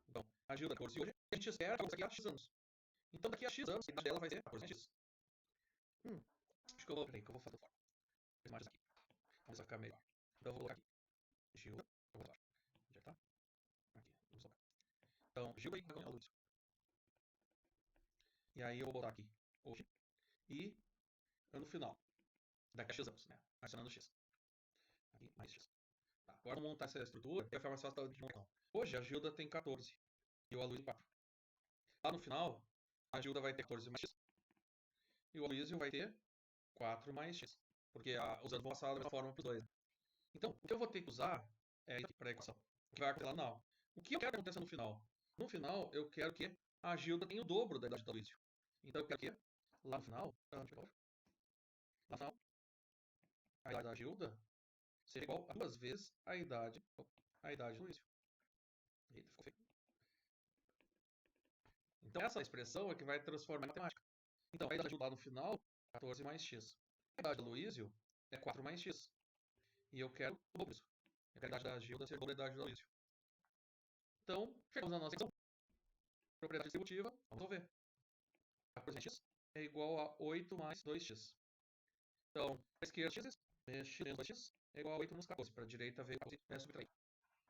Então, a Gilda tem 14 hoje, a gente espera que daqui a X anos. Então, daqui a X anos, a idade dela vai ser 14 X. Acho que eu vou fazer de forma. Mais aqui. Vamos ficar melhor. Então, eu vou colocar aqui. Gilda. Onde é que tá? Aqui. Vamos colocar. Então, Gilda e a Lúcia. E aí eu vou botar aqui hoje. E no final. Daqui a X anos, né? Adicionando X. Aqui, mais X. Tá, agora vamos montar essa estrutura e a forma fácil de montar. Hoje a Gilda tem 14 e o Aloysio 4. Lá no final, a Gilda vai ter 14 mais X e o Aloysio vai ter 4 mais X. Porque os anos vão passar da mesma forma para os dois. Então, o que eu vou ter que usar é isso para a equação. O que vai acontecer lá no final. O que eu quero que aconteça no final? No final, eu quero que a Gilda tenha o dobro da idade do Aloysio. Então, eu quero que lá no final, lá no final, a idade da Gilda seja igual a 2 vezes a idade do Luísio. Eita, ficou feio. Então, essa expressão é que vai transformar em matemática. Então, a idade da Gilda lá no final, 14 mais x. A idade do Luísio é 4 mais x. E eu quero o dobro disso. Eu quero a idade da Gilda ser o dobro da idade do Luísio. Então, chegamos na nossa questão. Propriedade distributiva, vamos ver. 14x é igual a 8 mais 2x. Então, para a esquerda, x menos 2x é igual a 8 menos 14. Para a direita, veio subtrair.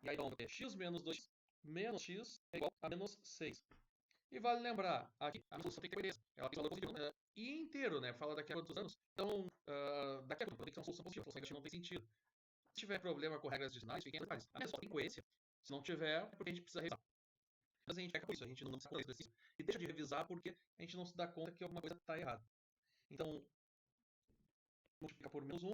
E aí, então, x menos 2x menos x é igual a menos 6. E vale lembrar, aqui, a solução tem que ter coerência. Ela tem valor positivo e inteiro, né? Fala daqui a quantos anos. Então, daqui a quantos anos tem que ser uma solução positiva. A solução negativa não tem sentido. Se tiver problema com regras adicionais, fiquem atrás. A minha só tem coerência. Se não tiver, é porque a gente precisa revisar. Mas a gente peca por isso. A gente não sabe isso e deixa de revisar porque a gente não se dá conta que alguma coisa está errada. Então, multiplica por menos 1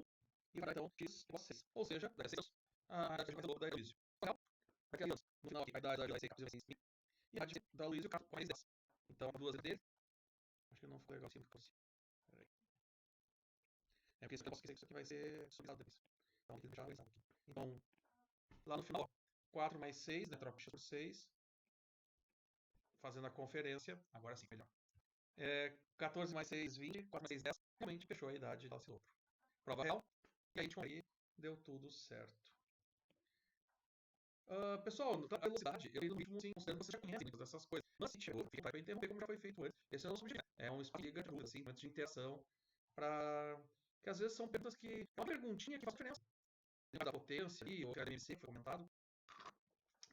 e vai dar então x igual a 6. Ou seja, daqui a 6 anos, a idade vai ser o dobro da Luísio. Daqui a 10 anos, no final aqui, a idade vai ser 14 mais 6 e a idade da Luísio 4 mais 10. Então, a duas dele. Acho que não ficou legal assim, porque peraí. Porque isso aqui vai ser suavizado depois. Então, tem que deixar suavizado aqui. Então, lá no final, 4 mais 6, né? Troca x por 6. Fazendo a conferência. Agora sim, melhor. 14 mais 6, 20. 4 mais 6, 10. Realmente fechou a idade do outro. Prova real. E aí, deu tudo certo. Pessoal, a velocidade, eu tenho no ritmo, sim, considerando que você já conhece muitas dessas coisas. Mas assim, chegou, fica para interromper como já foi feito antes. Esse é o nosso objetivo. É um espaço de liga de dúvida, assim, momentos de interação, para que às vezes são perguntas que... É uma perguntinha que faz diferença. Da potência ali, ou que a DMC que foi comentado.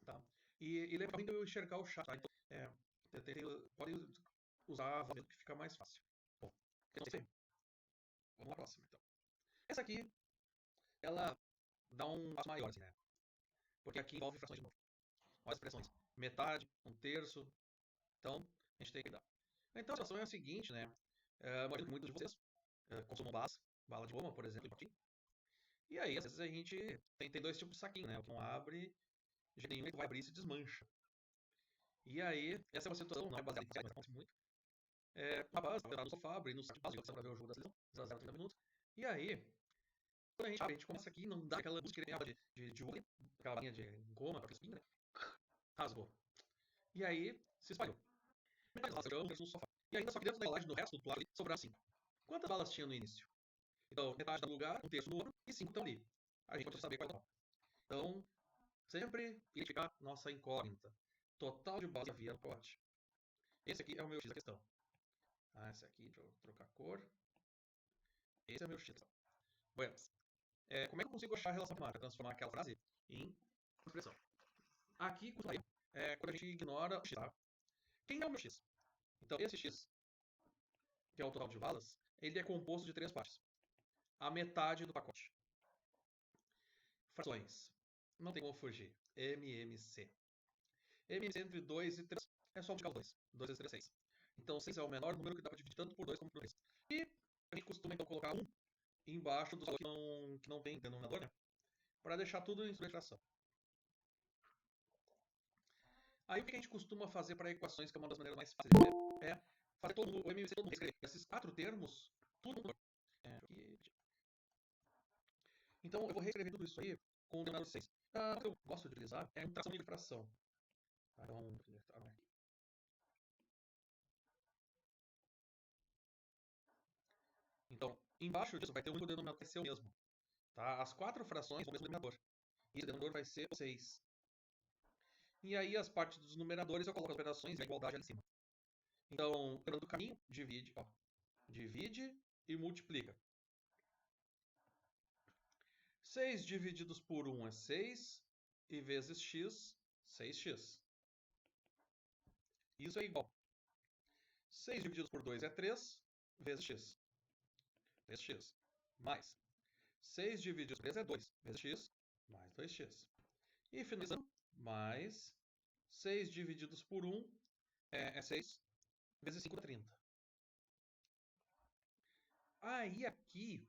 Tá? E lembra bem de eu enxergar o chat, tá? Então, pode usar a voz que fica mais fácil. Bom, eu não sei. Vamos lá, próxima, então. Essa aqui, ela dá um passo maior, assim, né? Porque aqui envolve frações de novo. Olha as expressões. Metade, um terço. Então, a gente tem que dar. Então, a situação é a seguinte, né? Imagino que muitos de vocês consumam bala de goma, por exemplo, e aí, às vezes, a gente tem dois tipos de saquinho, né? O que não abre, de nenhum vai abrir e se desmancha. E aí, essa é uma situação, não é baseada em mas acontece muito. Uma base, tá no sofá, abrindo no saco de base, para ver o jogo da seleção, 0 a 30 minutos. E aí, quando a gente abre, a gente começa aqui, não dá aquela busca que nem de uva, aquela balinha de goma, para espinho, né? Rasgou. E aí, se espalhou. Metade das balas no sofá. E ainda só que dentro da embalagem, no resto do lado, sobraram 5. Quantas balas tinha no início? Então, metade no lugar, um terço no outro, e 5 estão ali. A gente pode saber qual é o. Então, sempre identificar nossa incógnita. Total de balas que havia no pote. Esse aqui é o meu X da questão. Esse aqui, deixa eu trocar a cor. Esse é o meu X. Bueno, como é que eu consigo achar a relação matemática? Transformar aquela frase em expressão. Aqui, quando a gente ignora o X, tá? Quem é o meu X? Então, esse X, que é o total de balas, ele é composto de 3 partes. A metade do pacote. Frações. Não tem como fugir. MMC. MMC entre 2 e 3 é só multiplicar os 2. 2 vezes 3 é 6. Então 6 é o menor número que dá para dividir tanto por 2 como por 3. E a gente costuma então colocar 1 embaixo do valor que não tem denominador, né? Para deixar tudo em subtração. Aí o que a gente costuma fazer para equações, que é uma das maneiras mais fáceis de ver, é fazer o MMC todo mundo reescrever. Esses 4 termos, tudo no Então eu vou reescrever tudo isso aí com o denominador 6. O que eu gosto de utilizar é a interação de fração. Então, Então, embaixo disso vai ter um único denominador que vai ser o mesmo. Tá? As 4 frações vão ter o mesmo denominador. E esse denominador vai ser 6. E aí as partes dos numeradores eu coloco as operações e a igualdade ali em cima. Então, pelo caminho, divide e multiplica. 6 divididos por 1 é 6, e vezes x, 6x. Isso é igual. 6 divididos por 2 é 3, vezes x. 3x. Mais 6 divididos por 3 é 2, vezes x, mais 2x. E finalizando, mais 6 divididos por 1 é 6, vezes 5 dá 30. Aí aqui,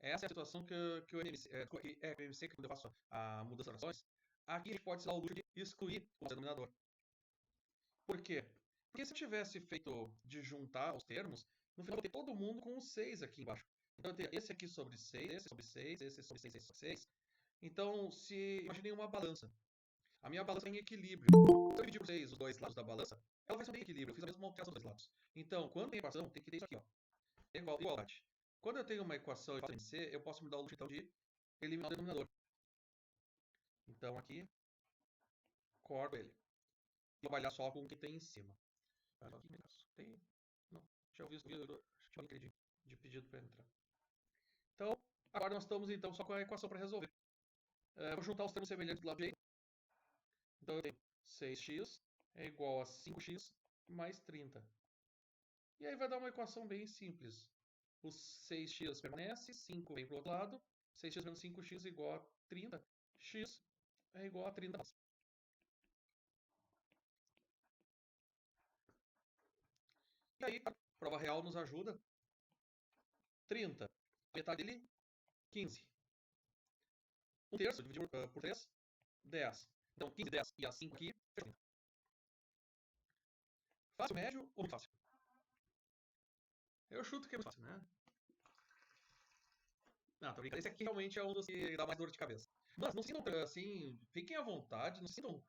essa é a situação que o MMC, quando eu faço a mudança das frações, aqui a gente pode se dar o luxo de excluir o denominador. Por quê? Porque se eu tivesse feito de juntar os termos, no final eu vou ter todo mundo com 6 aqui embaixo. Então eu tenho esse aqui sobre 6, esse sobre 6, esse sobre 6, esse sobre 6. Então, imaginei uma balança. A minha balança é em equilíbrio. Se eu dividir por 6 os dois lados da balança, ela vai ser em equilíbrio. Eu fiz a mesma alteração dos dois lados. Então, quando tem equação, tem que ter isso aqui, ó. Igualdade. Quando eu tenho uma equação e faço MC, eu posso me dar o luxo então de eliminar o denominador. Então aqui, corto ele. E trabalhar só com o que tem em cima. Tem? Não. Já ouvi isso de pedido para entrar. Então, agora nós estamos então só com a equação para resolver. Vou juntar os termos semelhantes do lado direito. Então eu tenho 6x é igual a 5x mais 30. E aí vai dar uma equação bem simples. O 6x permanece, 5 vem para o outro lado. 6x menos 5x é igual a 30. X é igual a 30. E aí, a prova real nos ajuda. 30. Metade dele, 15. 1/3 dividido por 3, 10. Então, 15, 10 e a 5 aqui, 30. Fácil, médio ou muito fácil? Eu chuto que é muito fácil, né? Não, tô brincando. Esse aqui realmente é um dos que dá mais dor de cabeça. Mas não se sintam assim, fiquem à vontade, não se sintam.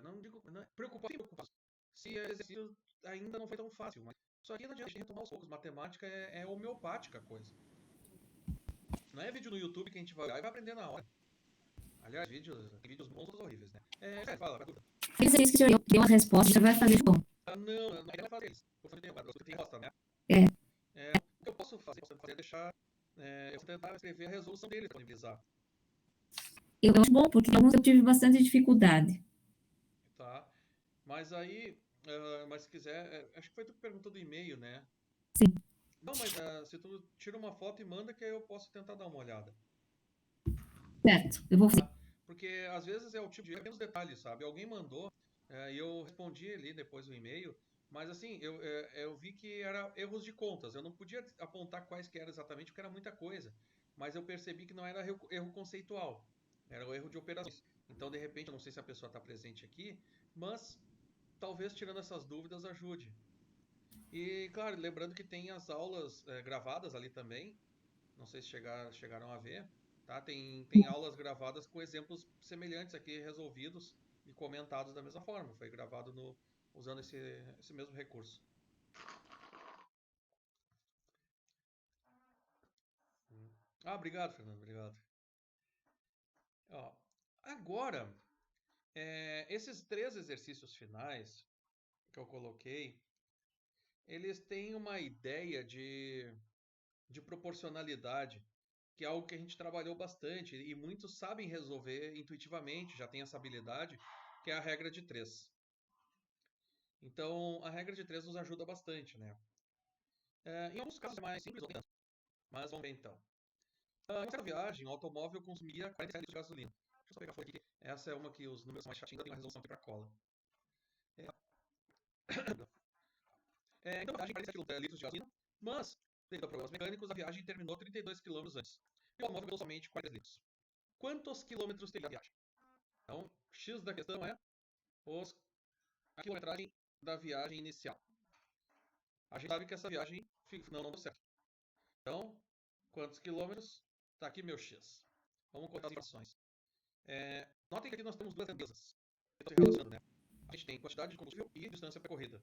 Não digo. Preocupados. Se o exercício ainda não foi tão fácil, mas isso aqui não adianta retomar aos poucos. Matemática é homeopática a coisa. Não é vídeo no YouTube que a gente vai olhar e vai aprender na hora. Aliás, vídeos bons ou horríveis, né? Fala, vai dúvida. Esse que o senhor deu uma resposta, já vai fazer de como? Não é fazer eles. Tem resposta, né? É. O que eu posso fazer é deixar. Eu vou tentar escrever a resolução dele, disponibilizar. Eu acho bom, porque alguns eu tive bastante dificuldade. Tá. Mas aí, mas se quiser, acho que foi tu que perguntou do e-mail, né? Sim. Não, mas se tu tira uma foto e manda, que aí eu posso tentar dar uma olhada. Certo, eu vou fazer. Porque às vezes é o tipo de pequenos detalhes, sabe? Alguém mandou e eu respondi ali depois o e-mail, mas assim, eu vi que era erros de contas. Eu não podia apontar quais que eram exatamente, porque era muita coisa. Mas eu percebi que não era erro conceitual, era o erro de operações. Então, de repente, eu não sei se a pessoa está presente aqui, mas talvez tirando essas dúvidas ajude. E, claro, lembrando que tem as aulas gravadas ali também. Não sei se chegaram a ver. Tá? Tem aulas gravadas com exemplos semelhantes aqui, resolvidos e comentados da mesma forma. Foi gravado usando esse mesmo recurso. Obrigado, Fernando. Obrigado. Ó, agora, esses 3 exercícios finais que eu coloquei, eles têm uma ideia de proporcionalidade, que é algo que a gente trabalhou bastante e muitos sabem resolver intuitivamente, já tem essa habilidade, que é a regra de 3. Então, a regra de 3 nos ajuda bastante, né? Em alguns casos é mais simples, mas vamos ver então. Em certa viagem, o automóvel consumia 47 litros de gasolina. Deixa eu só pegar a folha aqui. Essa é uma que os números são mais chatinhos, tem uma resolução aqui para cola. Então, a viagem 47 litros de gasolina, mas, devido a problemas mecânicos, a viagem terminou 32 km antes. E o automóvel ganhou somente 40 litros. Quantos quilômetros teria a viagem? Então, X da questão é a quilometragem da viagem inicial. A gente sabe que essa viagem não deu certo. Então, quantos quilômetros? Está aqui meu X. Vamos contar as informações. Notem que aqui nós temos 2 grandezas. Estão se relacionando, né? A gente tem quantidade de combustível e distância percorrida.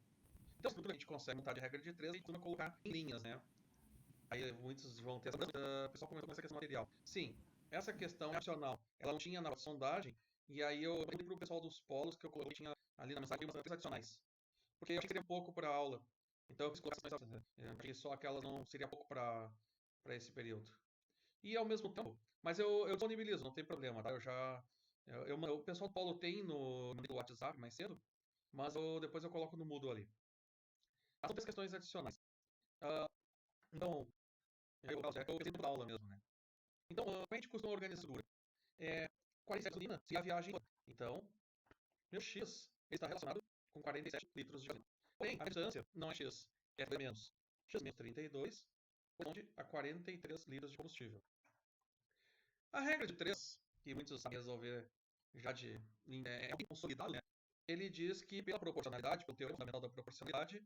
Então, se a gente consegue montar de regra de 3, a gente costuma colocar em linhas, né? Aí muitos vão ter essa dúvida. O pessoal comentou com essa questão material. Sim, essa questão é opcional. Ela não tinha na sondagem, e aí eu mandei para o pessoal dos polos que eu coloquei, tinha ali na mensagem umas coisas adicionais. Porque eu achei que seria pouco para a aula. Então eu quis colocar essas coisas, porque só aquelas não seria pouco para esse período. E ao mesmo tempo, mas eu disponibilizo, não tem problema, tá? O pessoal do polo tem no WhatsApp mais cedo, mas depois eu coloco no Moodle ali. São 3 questões adicionais. Então, eu exemplo da aula mesmo, né? Então, como a gente costuma organizar a estrutura? 47 gasolina se a viagem for. Então, meu X está relacionado com 47 litros de gasolina. Porém, a distância não é X, é menos. X menos 32 corresponde a 43 litros de combustível. A regra de 3, que muitos sabem resolver já é consolidado, né? Ele diz que pela proporcionalidade, pelo teorema fundamental da proporcionalidade,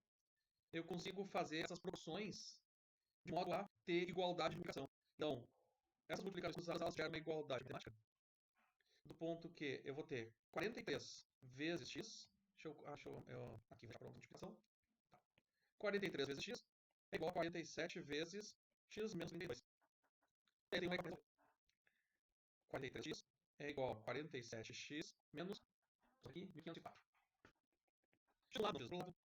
eu consigo fazer essas proporções de modo a ter igualdade de multiplicação. Então, essas multiplicações elas geram uma igualdade matemática do ponto que eu vou ter 43 vezes x, aqui vou já pronto a multiplicação. 43 vezes x é igual a 47 vezes x menos 32. Aí tem uma equação. 43x é igual a 47x menos aqui, 1504. X do lado,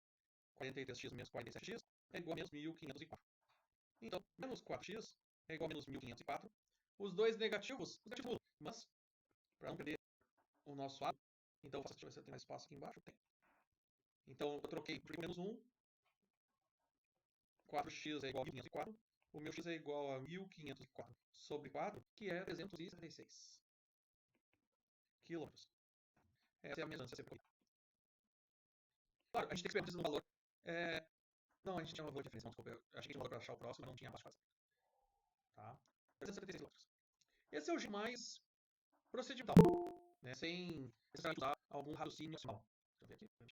43x menos 47x é igual a menos 1504. Então, menos 4x é igual a menos 1504. Os dois negativos mudam, mas para não perder o nosso lado, então deixa eu ver se tem mais espaço aqui embaixo. Tem. Então, eu troquei por menos 1. 4x é igual a 1504. O meu x é igual a 1504 sobre 4, que é 376 quilômetros. Essa é a minha distância sempre. Claro, a gente tem que esperar no valor. Não, a gente tinha um valor de referência, desculpa. Eu achei que tinha um valor para achar o próximo, mas não tinha fácil fazer. Tá? 376 quilômetros. Esse é o jeito mais procedimental, né? Sem usar algum raciocínio opcional. Deixa eu ver aqui.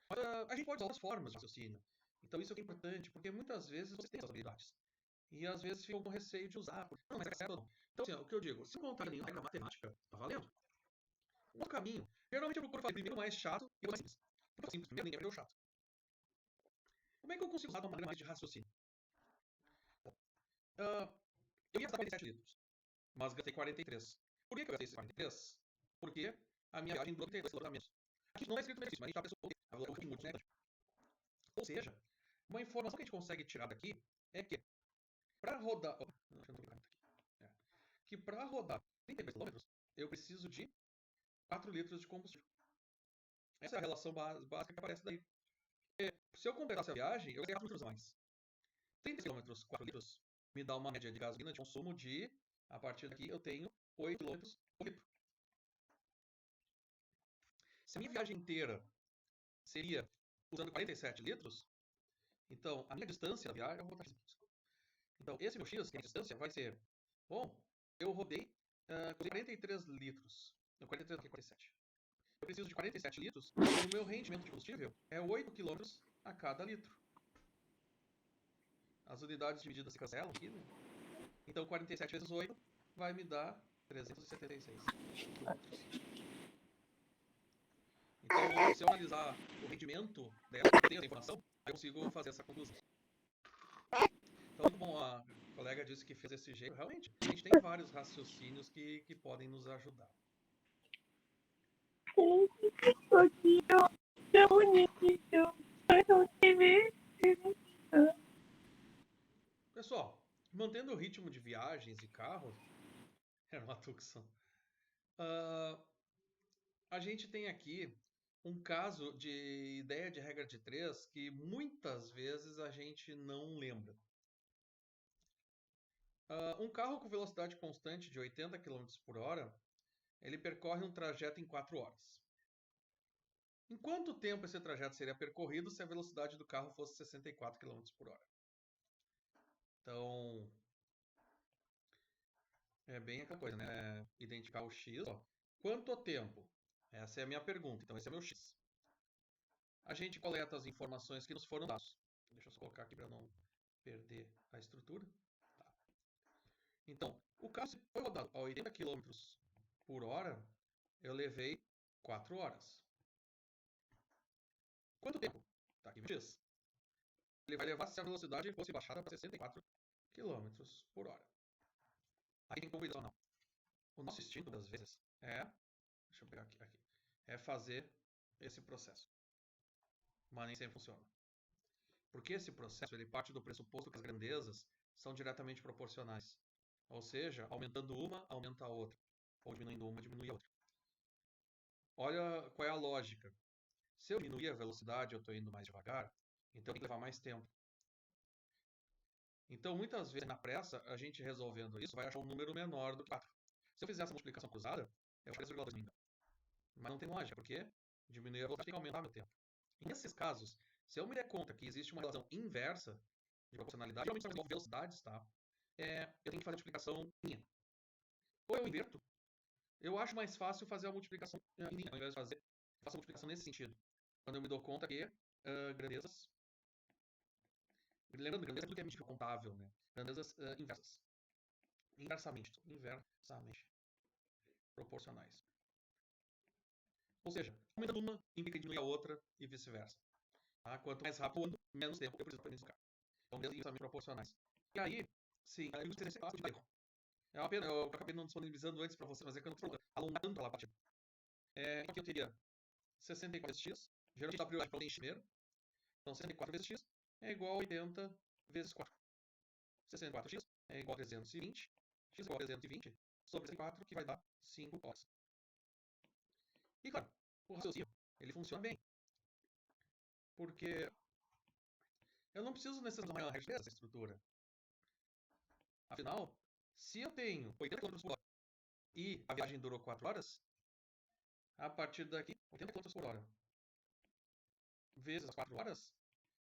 Mas, a gente pode usar outras formas de raciocínio. Então isso é importante, porque muitas vezes você tem essas habilidades. E às vezes fica com receio de usar. Não, mas é certo ou não. Então, assim, o que eu digo, se não contar nenhuma regra matemática, tá valendo. Outro caminho, geralmente eu procuro fazer primeiro o mais chato e o mais simples. Porque o simples primeiro ninguém vai ver o chato. Como é que eu consigo usar de uma maneira mais de raciocínio? Bom, eu ia gastar 47 litros, mas gastei 43. Por que eu gastei esses 43? Porque a minha viagem durou 32 quilômetros. Aqui não é escrito benefício, mas a gente está pensando o ritmo de. Ou seja, uma informação que a gente consegue tirar daqui é que para rodar. Que para rodar 32 km eu preciso de 4 litros de combustível. Essa é a relação básica que aparece daí. Se eu completasse a viagem, eu ia ganhar 4 litros a mais. 30 km, 4 litros, me dá uma média de gasolina de consumo de. A partir daqui eu tenho 8 km por litro. Se a minha viagem inteira seria usando 47 litros, então a minha distância da viagem, eu vou botar aqui. Então esse meu X, que é a distância, vai ser, bom, eu rodei 43 litros. Não, 43 aqui, 47. Eu preciso de 47 litros, e o meu rendimento de combustível é 8 km a cada litro. As unidades divididas se cancelam aqui, né? Então 47 vezes 8 vai me dar 376 quilômetros. Então, se eu analisar o rendimento dessa informação, eu consigo fazer essa conclusão. Então, bom, a colega disse que fez esse jeito. Realmente, a gente tem vários raciocínios que podem nos ajudar. Pessoal, mantendo o ritmo de viagens e carros, era uma Tucson. A gente tem aqui um caso de ideia de regra de 3 que muitas vezes a gente não lembra. Um carro com velocidade constante de 80 km por hora, ele percorre um trajeto em 4 horas. Em quanto tempo esse trajeto seria percorrido se a velocidade do carro fosse 64 km por hora? Então, é bem aquela coisa, né? Identificar o X. Ó. Quanto tempo? Essa é a minha pergunta. Então, esse é meu X. A gente coleta as informações que nos foram dadas. Deixa eu só colocar aqui para não perder a estrutura. Tá. Então, o carro se foi rodado a 80 km por hora, eu levei 4 horas. Quanto tempo? Tá aqui, X. Ele vai levar se a velocidade fosse baixada para 64 km por hora. Aí tem como não. O nosso instinto, das vezes, deixa eu pegar aqui. É fazer esse processo. Mas nem sempre funciona. Porque esse processo ele parte do pressuposto que as grandezas são diretamente proporcionais. Ou seja, aumentando uma, aumenta a outra. Ou diminuindo uma, diminui a outra. Olha qual é a lógica. Se eu diminuir a velocidade, eu estou indo mais devagar, então tem que levar mais tempo. Então, muitas vezes, na pressa, a gente resolvendo isso vai achar um número menor do que 4. Se eu fizer essa multiplicação cruzada, eu acho 3,2 ainda. Mas não tem lógica, porque diminuir a velocidade tem que aumentar meu tempo. E nesses casos, se eu me der conta que existe uma relação inversa de proporcionalidade, geralmente são velocidades, tá? Eu tenho que fazer a multiplicação em linha. Ou eu inverto. Eu acho mais fácil fazer a multiplicação em linha, ao invés de fazer, eu faço a multiplicação nesse sentido. Quando eu me dou conta que grandezas... Lembrando, grandeza é tudo que é medível contável, né? Grandezas inversas. Inversamente proporcionais. Ou seja, aumentando uma implica diminuir a outra e vice-versa. Tá? Quanto mais rápido eu ando, menos tempo eu preciso para identificar. Então, grandezas inversamente proporcionais. E aí, sim, a indústria é fácil de erro. É uma pena, eu acabei não disponibilizando antes para você, mas é que eu não estou alongando a batida. Aqui eu teria 64 vezes x, geralmente dá prioridade para o primeiro. Então, 64 vezes x é igual a 80 vezes 4. 64x é igual a 320. X é igual a 320 sobre 64, que vai dar 5 horas. E claro, o raciocínio, ele funciona bem. Porque eu não preciso necessariamente uma regra dessa estrutura. Afinal, se eu tenho 80 km por hora e a viagem durou 4 horas, a partir daqui, 80 km por hora vezes as 4 horas,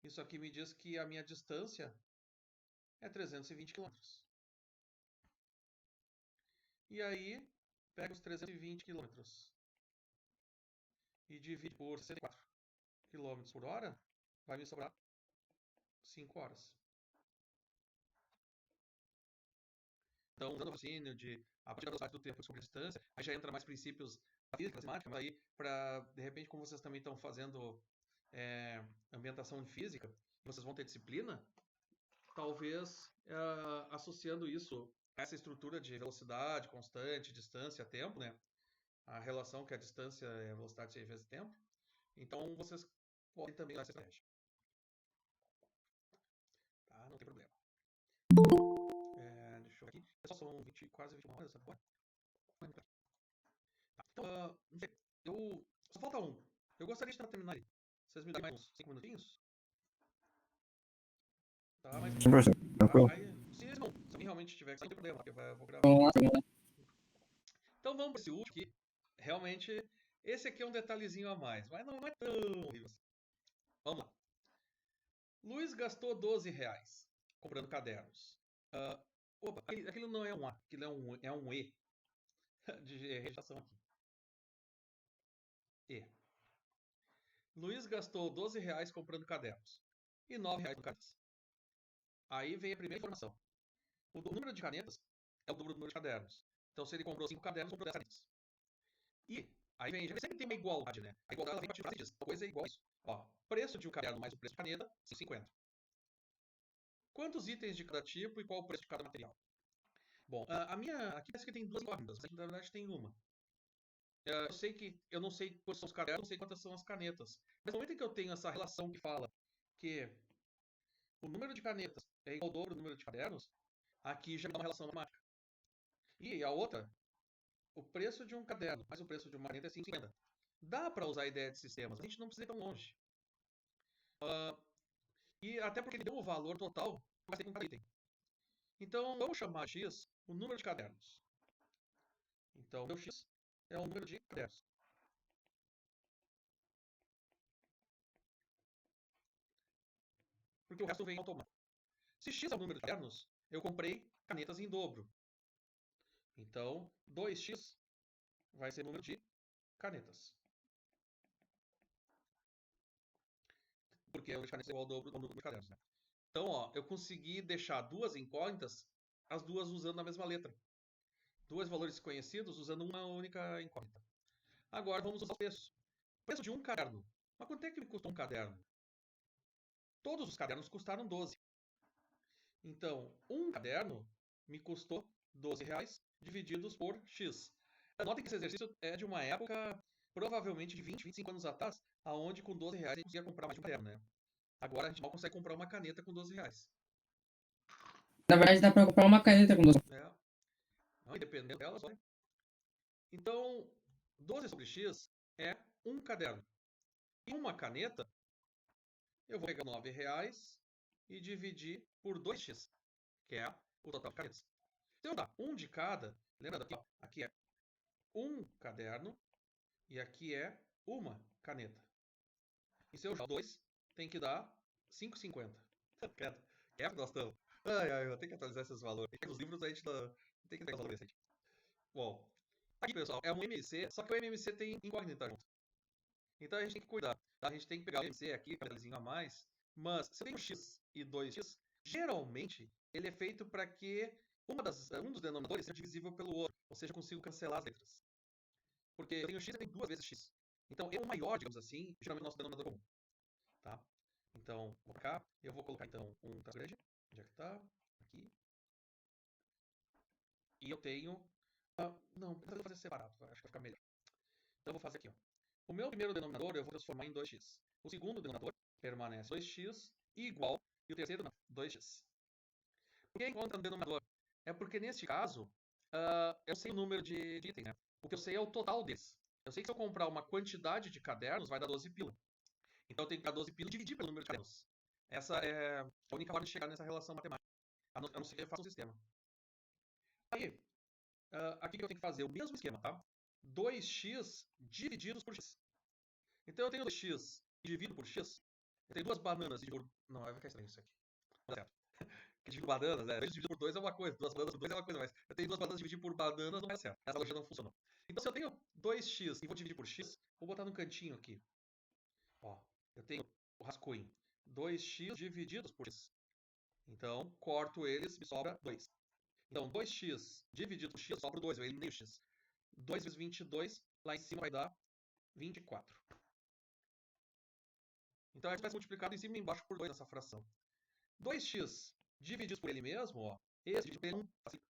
isso aqui me diz que a minha distância é 320 km. E aí, pego os 320 km e divide por 64 km por hora, vai me sobrar 5 horas. Então, usando o raciocínio de a partir da velocidade do tempo sobre a distância, aí já entra mais princípios da física, da matemática, mas aí, de repente, como vocês também estão fazendo ambientação de física, vocês vão ter disciplina, talvez associando isso essa estrutura de velocidade constante, distância, tempo, né? A relação que a distância é a velocidade 6 vezes tempo. Então, vocês podem também usar essa estratégia. Tá? Não tem problema. Deixa eu ver aqui. Pessoal, são quase 21 horas agora. Tá. Então, não sei. Só falta um. Eu gostaria de terminar ele. Vocês me dão mais uns 5 minutinhos? Tá, mas... 100%, tranquilo. Se alguém realmente tiver que sair, não tem problema, porque eu vou gravar. Então vamos para esse último aqui. Realmente, esse aqui é um detalhezinho a mais, mas não é tão horrível assim. Vamos lá. Luiz gastou R$12 comprando cadernos. Opa, aquilo não é um A, aquilo é um E de registração aqui. E. Luiz gastou R$12 comprando cadernos e R$9 no cadernos. Aí vem a primeira informação. O número de canetas é o dobro do número de cadernos. Então, se ele comprou 5 cadernos, comprou 10 canetas. E aí vem, já sempre tem uma igualdade, né? A igualdade ela vem a partir de frases. A coisa é igual a isso. Ó, preço de um caderno mais o preço de caneta, 50. Quantos itens de cada tipo e qual o preço de cada material? Bom, aqui parece que tem 2 incógnitas, mas na verdade tem uma. Eu não sei quantos são os cadernos, não sei quantas são as canetas. Mas no momento em que eu tenho essa relação que fala que o número de canetas é igual ao dobro do número de cadernos, aqui já me dá uma relação matemática. E a outra, o preço de um caderno mais o preço de uma caneta é 5,50. Dá para usar a ideia de sistemas, a gente não precisa ir tão longe. E até porque ele deu o valor total que vai ter com cada item. Então, vamos chamar x o número de cadernos. Então, meu x é o número de cadernos. Porque o resto vem automático. Se x é o número de cadernos, eu comprei canetas em dobro. Então, 2x vai ser o número de canetas. Porque o número de canetas é igual ao dobro do número de cadernos, né? Então, ó, eu consegui deixar duas incógnitas, as duas usando a mesma letra. Dois valores conhecidos usando uma única incógnita. Agora vamos usar os preços. O preço de um caderno. Mas quanto é que me custou um caderno? Todos os cadernos custaram 12. Então, um caderno me custou R$12 divididos por x. Notem que esse exercício é de uma época, provavelmente de 20, 25 anos atrás, aonde com R$12 a gente conseguia comprar mais de um caderno, né? Agora a gente mal consegue comprar uma caneta com R$12. Na verdade, dá pra comprar uma caneta com 12. Não, e dependendo delas, olha. Então, 12 sobre x é um caderno. E uma caneta, eu vou pegar R$9 e dividir por 2x, que é o total de canetas. Então, dá um de cada. Lembrando aqui, ó, aqui é um caderno e aqui é uma caneta. E se eu jogar 2, tem que dar 5,50. É que nós estamos. Eu tenho que atualizar esses valores. Nos livros a gente tem que pegar os valores recentes. Bom, aqui pessoal, é um MMC, só que o MMC tem incógnita junto. Então a gente tem que cuidar. Tá? A gente tem que pegar o MMC aqui, com detalhezinho a mais. Mas se eu tenho x e 2x, geralmente ele é feito para que um dos denominadores seja divisível pelo outro. Ou seja, eu consigo cancelar as letras. Porque eu tenho x e tenho 2 vezes x. Então, é o maior, digamos assim, geralmente o nosso denominador comum. Tá? Então, vou para cá. Eu vou colocar, então, um traço grande. Onde é que está? Aqui. E eu tenho... não, eu vou fazer separado. Acho que vai ficar melhor. Então, eu vou fazer aqui. Ó. O meu primeiro denominador eu vou transformar em 2x. O segundo denominador permanece 2x igual. E o terceiro, não, 2x. Por que encontra no denominador? É porque, neste caso, eu sei o número de itens, né? O que eu sei é o total deles. Eu sei que se eu comprar uma quantidade de cadernos, vai dar 12 pila. Então eu tenho que dar 12 pila e dividir pelo número de cadernos. Essa é a única forma de chegar nessa relação matemática. A não ser que eu faça um sistema. Aí, aqui que eu tenho que fazer o mesmo esquema, tá? 2x divididos por x. Então eu tenho 2x dividido por x. Eu tenho duas bananas dividido por... Não, vai ficar estranho isso aqui. Não dá certo. Dividir por bananas, né? 2 dividido por 2 é uma coisa, 2 bananas por 2 é uma coisa, mas eu tenho 2 bananas dividido por bananas, não é certo. Essa lógica não funcionou. Então, se eu tenho 2x e vou dividir por x, vou botar no cantinho aqui. Ó, eu tenho o rascunho. 2x divididos por x. Então, corto eles, me sobra 2. Então, 2x dividido por x, sobra 2, eu eliminei o x. 2 vezes 22, lá em cima vai dar 24. Então, a gente vai ser multiplicado em cima e embaixo por 2 nessa fração. 2x divididos por ele mesmo, ó, esse dividido por ele é 1, assim.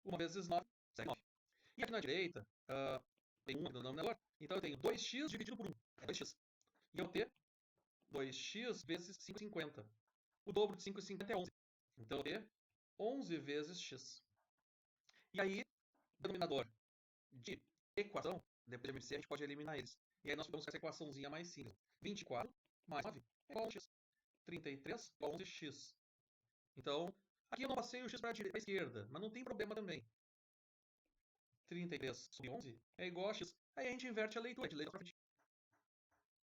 1 vezes 9, segue 9. E aqui na direita, tem 1 no denominador. Então eu tenho 2x dividido por 1, é 2x. E eu vou ter 2x vezes 5,50. O dobro de 5,50 é 11. Então eu vou ter 11 vezes x. E aí, denominador de equação, depois de MCC, a gente pode eliminar eles. E aí nós podemos fazer essa equaçãozinha mais simples. 24 mais 9 é igual a 1x. 33 igual a 11x. Então, aqui eu não passei o x para a esquerda, mas não tem problema também. 33 sobre 11 é igual a x. Aí a gente inverte a leitura. De leitura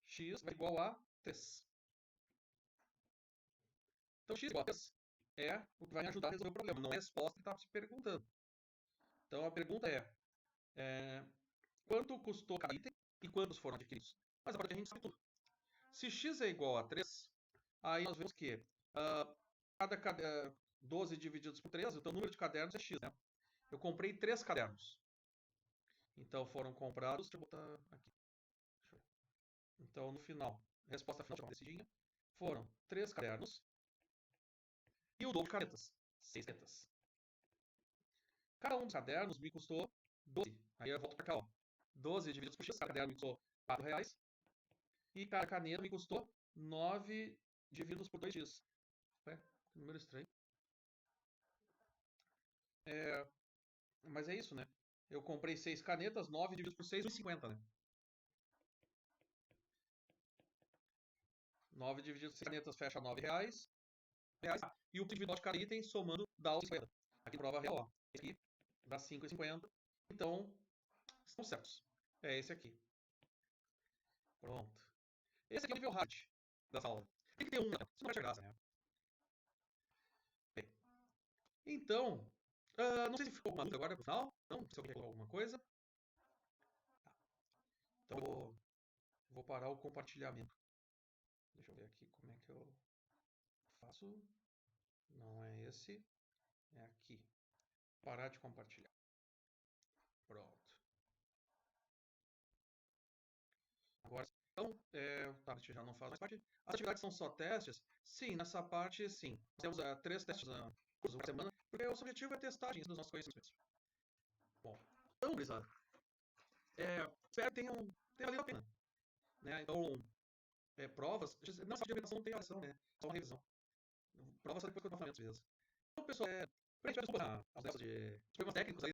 x vai igual a 3. Então, x igual a 3 é o que vai me ajudar a resolver o problema. Não é a resposta que está se perguntando. Então, a pergunta é quanto custou cada item e quantos foram adquiridos? Mas agora a gente sabe tudo. Se x é igual a 3, aí nós vemos que cada 12 divididos por 3, então o número de cadernos é x, né? Eu comprei 3 cadernos. Então foram comprados, deixa eu botar aqui. Então no final, a resposta final decidinha, foram 3 cadernos e o dobro de canetas, 6 canetas. Cada um dos cadernos me custou 12. Aí eu volto para cá, ó. 12 divididos por x, cada caderno me custou R$4. E cada caneta me custou 9 divididos por 2x. Ué, que número estranho. Mas é isso, né? Eu comprei 6 canetas, 9 divididos por 6, 1,50, né? 9 divididos por 6 canetas fecha R$9. E o individual de cada item somando dá os 50. Aqui prova real, ó. Esse aqui dá 5,50. Então, estão certos. É esse aqui. Pronto. Esse aqui é o nível hard dessa aula. Tem que ter um, né? Isso não vai ter graça, né? Bem. Então, não sei se ficou alguma dúvida agora pro final. Não, se alguém quer alguma coisa. Tá. Então, eu vou parar o compartilhamento. Deixa eu ver aqui como é que eu faço. Não é esse. É aqui. Parar de compartilhar. Pronto. Agora, então, o tablet já não faz mais parte. As atividades são só testes? Sim, nessa parte, sim. Nós temos 3 testes por semana, porque o objetivo é testagem dos nossos conhecimentos. Bom, então, gurizada, espero que tenham valido a pena. Né? Então, provas, não só de avaliação, não tem avaliação, né? Só uma revisão. Provas só depois que eu estou falando às vezes. Então, pessoal, a gente vai desculpar as dessas de problemas técnicos aí